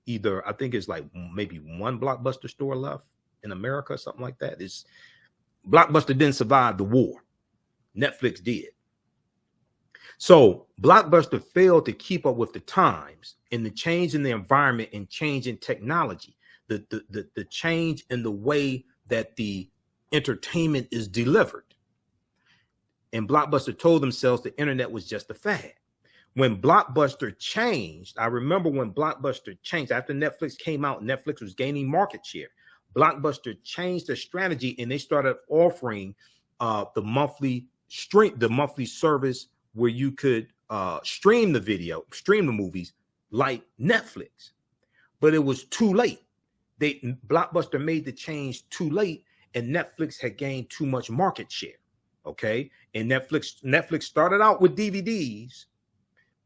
it's like maybe one Blockbuster store left in America, or something like that. Blockbuster didn't survive the war. Netflix did. So Blockbuster failed to keep up with the times and the change in the environment and change in technology, the change in the way that the entertainment is delivered. And Blockbuster told themselves the internet was just a fad. When Blockbuster changed, I remember when Blockbuster changed, after Netflix came out, Netflix was gaining market share. Blockbuster changed their strategy and they started offering the monthly service where you could stream the movies like Netflix. But it was too late. Blockbuster made the change too late, and Netflix had gained too much market share. Okay. And Netflix started out with DVDs.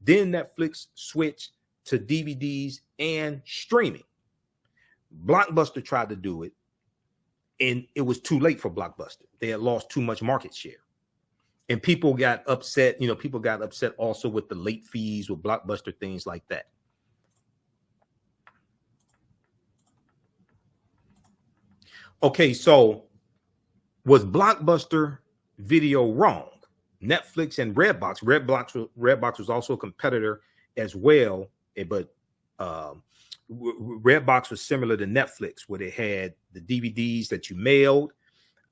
Then Netflix switched to DVDs and streaming. Blockbuster tried to do it, and it was too late for Blockbuster. They had lost too much market share. And people got upset. People got upset also with the late fees with Blockbuster, things like that. Okay, so was Blockbuster video wrong? Netflix and Redbox. Redbox was also a competitor as well, but Redbox was similar to Netflix, where they had the DVDs that you mailed,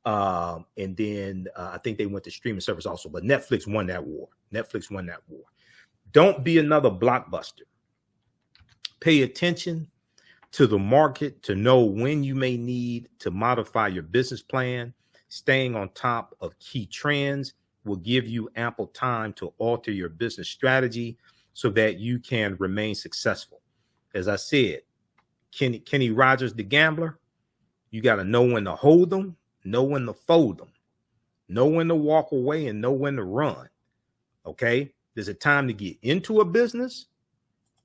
and then I think they went to streaming service also. But Netflix won that war. Don't be another Blockbuster. Pay attention to the market to know when you may need to modify your business plan. Staying on top of key trends will give you ample time to alter your business strategy so that you can remain successful. As I said, Kenny Rogers, the gambler, you got to know when to hold them, know when to fold them, know when to walk away, and know when to run. Okay? There's a time to get into a business,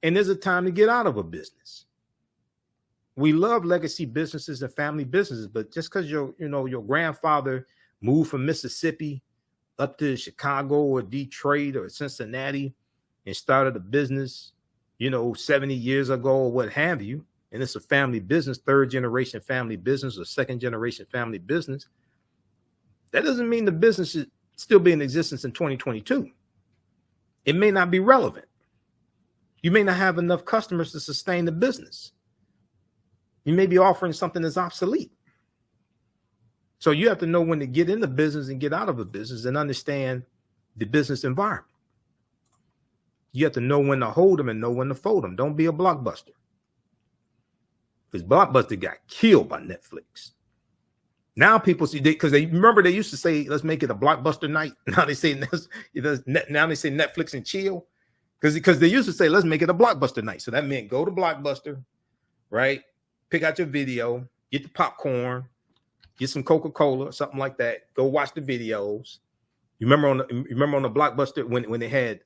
and there's a time to get out of a business. We love legacy businesses and family businesses, but just because your grandfather moved from Mississippi up to Chicago or Detroit or Cincinnati and started a business, 70 years ago or what have you, and it's a family business, third generation family business or second generation family business, that doesn't mean the business is still be in existence in 2022. It may not be relevant. You may not have enough customers to sustain the business. You may be offering something that's obsolete. So you have to know when to get in the business and get out of a business and understand the business environment. You have to know when to hold them and know when to fold them. Don't be a Blockbuster. Because Blockbuster got killed by Netflix. Now people see, because they remember they used to say, let's make it a Blockbuster night. Now they say Netflix and chill. Because they used to say, let's make it a Blockbuster night. So that meant go to Blockbuster, right? Pick out your video, get the popcorn, get some Coca-Cola or something like that. Go watch the videos. You remember on the Blockbuster when they had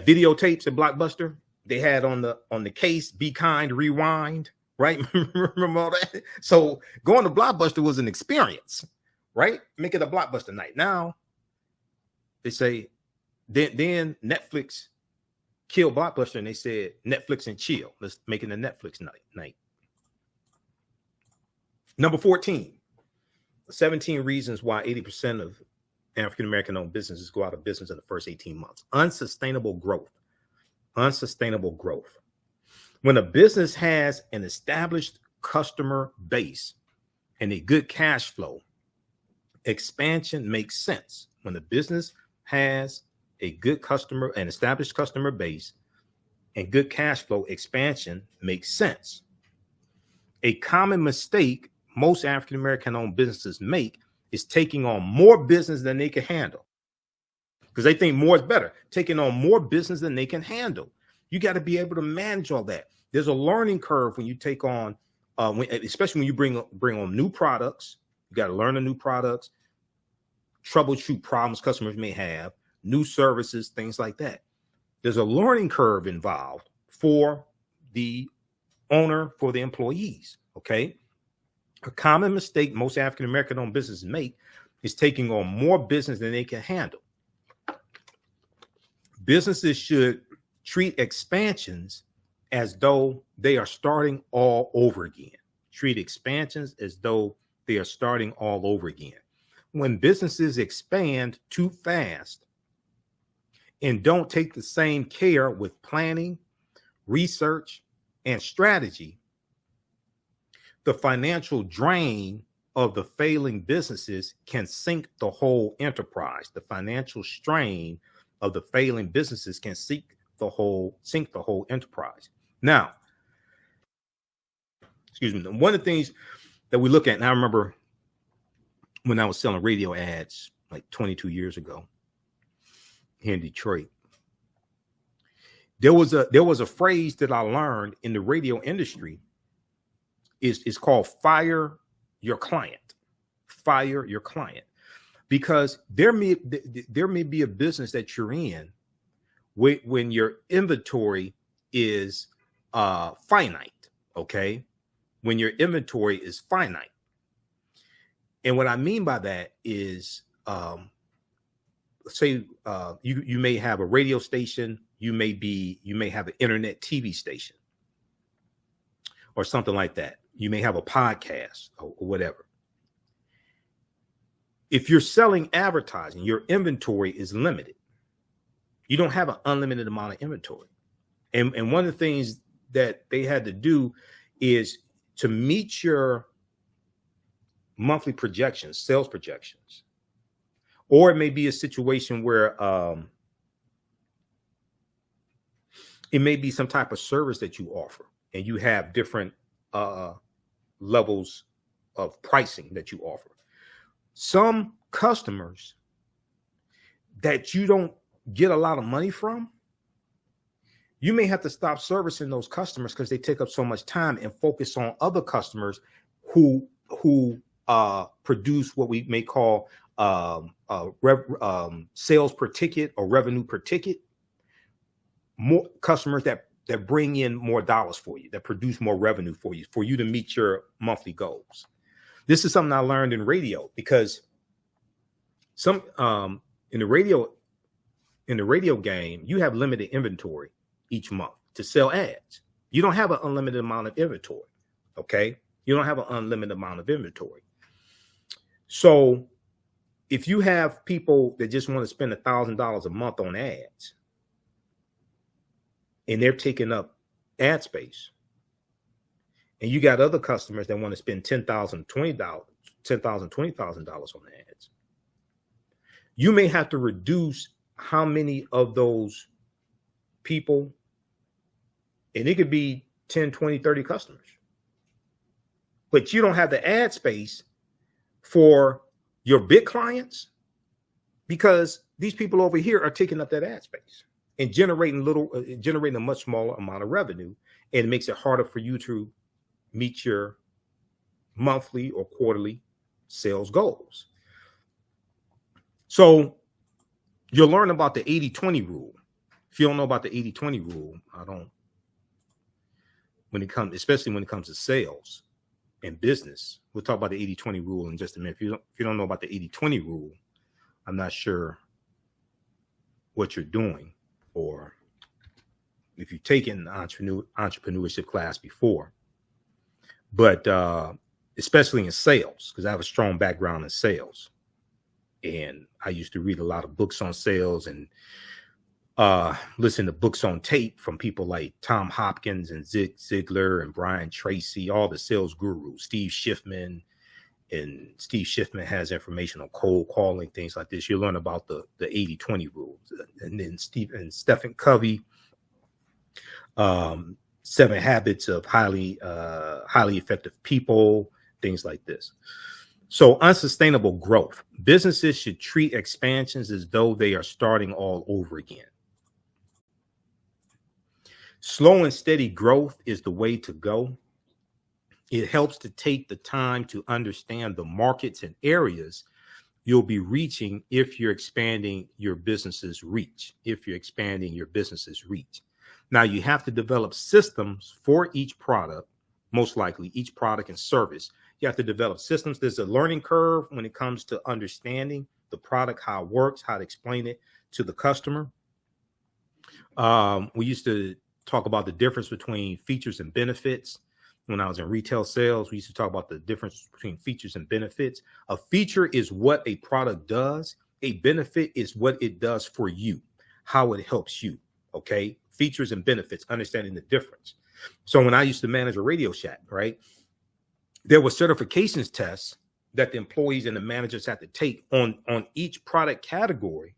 videotapes at Blockbuster, they had on the case, Be Kind, Rewind, right? Remember all that? So going to Blockbuster was an experience, right? Make it a Blockbuster night. Now they say, Then Netflix killed Blockbuster, and they said Netflix and chill. Let's make it a Netflix night. Number 14, 17 reasons why 80% of African-American owned businesses go out of business in the first 18 months. Unsustainable growth. Unsustainable growth. When a business has an established customer base and a good cash flow, expansion makes sense. When the business has a good customer, an established customer base and good cash flow, expansion makes sense. A common mistake most African-American owned businesses make is taking on more business than they can handle, because they think more is better. Taking on more business than they can handle. You got to be able to manage all that. There's a learning curve when you take on, especially when you bring on new products. You got to learn the new products, troubleshoot problems customers may have, new services, things like that. There's a learning curve involved for the owner, for the employees. Okay. A common mistake most African-American owned businesses make is taking on more business than they can handle. Businesses should treat expansions as though they are starting all over again. Treat expansions as though they are starting all over again. When businesses expand too fast and don't take the same care with planning, research, and strategy, the financial drain of the failing businesses can sink the whole enterprise. The financial strain of the failing businesses can sink the whole enterprise. Now, excuse me, one of the things that we look at, and I remember when I was selling radio ads like 22 years ago here in Detroit, there was a phrase that I learned in the radio industry. Is called fire your client. Fire your client. Because there may be a business that you're in when your inventory is finite. Okay. When your inventory is finite. And what I mean by that is, say you may have a radio station, you may have an internet TV station or something like that. You may have a podcast or whatever. If you're selling advertising, your inventory is limited. You don't have an unlimited amount of inventory. And one of the things that they had to do is to meet your monthly projections, sales projections. Or it may be a situation where it may be some type of service that you offer, and you have different levels of pricing that you offer. Some customers that you don't get a lot of money from, you may have to stop servicing those customers because they take up so much time and focus on other customers who produce what we may call sales per ticket or revenue per ticket. More customers that bring in more dollars for you, that produce more revenue for you to meet your monthly goals. This is something I learned in radio, because some in the radio game, you have limited inventory each month to sell ads. You don't have an unlimited amount of inventory. Okay. You don't have an unlimited amount of inventory. So if you have people that just want to spend $1,000 a month on ads, and they're taking up ad space, and you got other customers that want to spend $10,000, $20,000 on ads, you may have to reduce how many of those people, and it could be 10, 20, 30 customers, but you don't have the ad space for your big clients, because these people over here are taking up that ad space and generating a much smaller amount of revenue. And it makes it harder for you to meet your monthly or quarterly sales goals. So you'll learn about the 80-20 rule. If you don't know about the 80-20 rule, especially when it comes to sales and business. We'll talk about the 80-20 rule in just a minute. If you don't know about the 80-20 rule, I'm not sure what you're doing, or if you've taken entrepreneurship class before, but especially in sales, because I have a strong background in sales. And I used to read a lot of books on sales and listen to books on tape from people like Tom Hopkins and Zig Ziglar and Brian Tracy, all the sales gurus, Steve Schiffman. And Steve Schiffman has information on cold calling, things like this. You'll learn about the 80-20 rules. And then Stephen Covey, 7 Habits of highly effective people, things like this. So unsustainable growth. Businesses should treat expansions as though they are starting all over again. Slow and steady growth is the way to go. It helps to take the time to understand the markets and areas you'll be reaching if you're expanding your business's reach. Now, you have to develop systems for each product, most likely each product and service. You have to develop systems. There's a learning curve when it comes to understanding the product, how it works, how to explain it to the customer. We used to talk about the difference between features and benefits. When I was in retail sales, we used to talk about the difference between features and benefits. A feature is what a product does. A benefit is what it does for you, how it helps you. Okay. Features and benefits, understanding the difference. So when I used to manage a Radio Shack, right, there were certifications tests that the employees and the managers had to take on each product category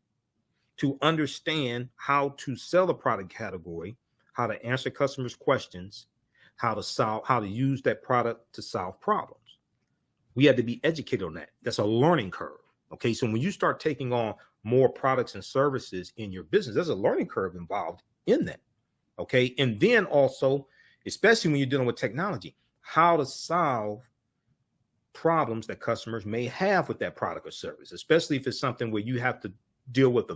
to understand how to sell a product category, how to answer customers' questions, how to use that product to solve problems. We had to be educated on that. That's a learning curve. Okay. So when you start taking on more products and services in your business, there's a learning curve involved in that. Okay. And then also, especially when you're dealing with technology, how to solve problems that customers may have with that product or service, especially if it's something where you have to deal with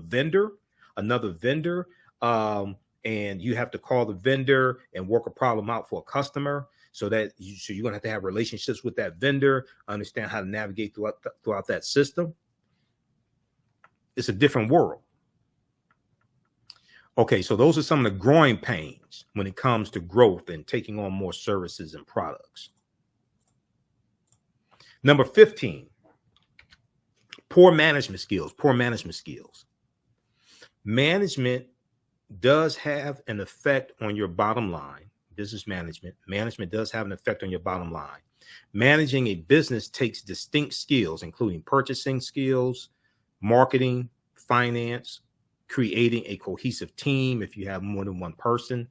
another vendor, and you have to call the vendor and work a problem out for a customer. So you're going to have relationships with that vendor, understand how to navigate throughout that system. It's a different world. Okay, so those are some of the growing pains when it comes to growth and taking on more services and products. Number 15, poor management skills. Management does have an effect on your bottom line. Business management does have an effect on your bottom line. Managing a business takes distinct skills, including purchasing skills, marketing, finance, creating a cohesive team if you have more than one person.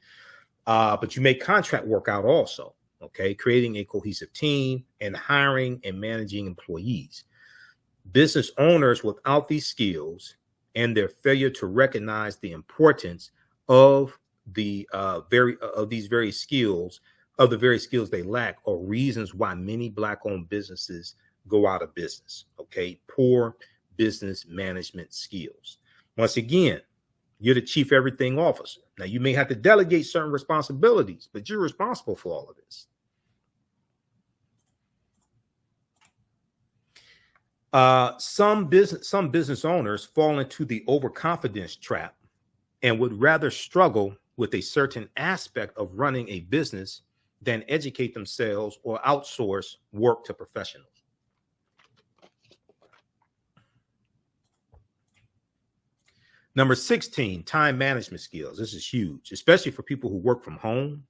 But you make contract work out also. Okay, creating a cohesive team and hiring and managing employees. Business owners without these skills and their failure to recognize the importance of the very skills they lack are reasons why many Black-owned businesses go out of business. Okay, poor business management skills. Once again, you're the chief everything officer. Now, you may have to delegate certain responsibilities, but you're responsible for all of this. Some business owners fall into the overconfidence trap and would rather struggle with a certain aspect of running a business than educate themselves or outsource work to professionals. Number 16, time management skills. This is huge, especially for people who work from home.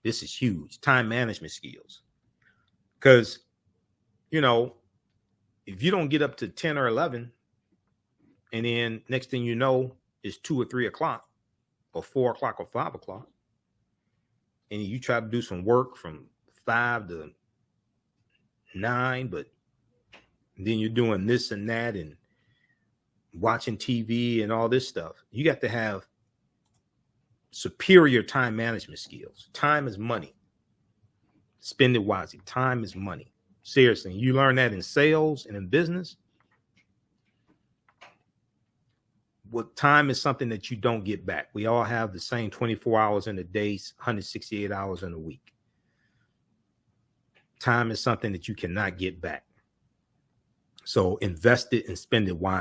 This is huge, time management skills. Because, if you don't get up to 10 or 11, and then next thing you know, it's 2 or 3 o'clock or 4 o'clock or 5 o'clock, and you try to do some work from 5 to 9, but then you're doing this and that and watching TV and all this stuff. You got to have superior time management skills. Time is money. Spend it wisely. Time is money. Seriously, you learn that in sales and in business. What time is something that you don't get back. We all have the same 24 hours in a day, 168 hours in a week. Time is something that you cannot get back. So invest it and spend it wisely.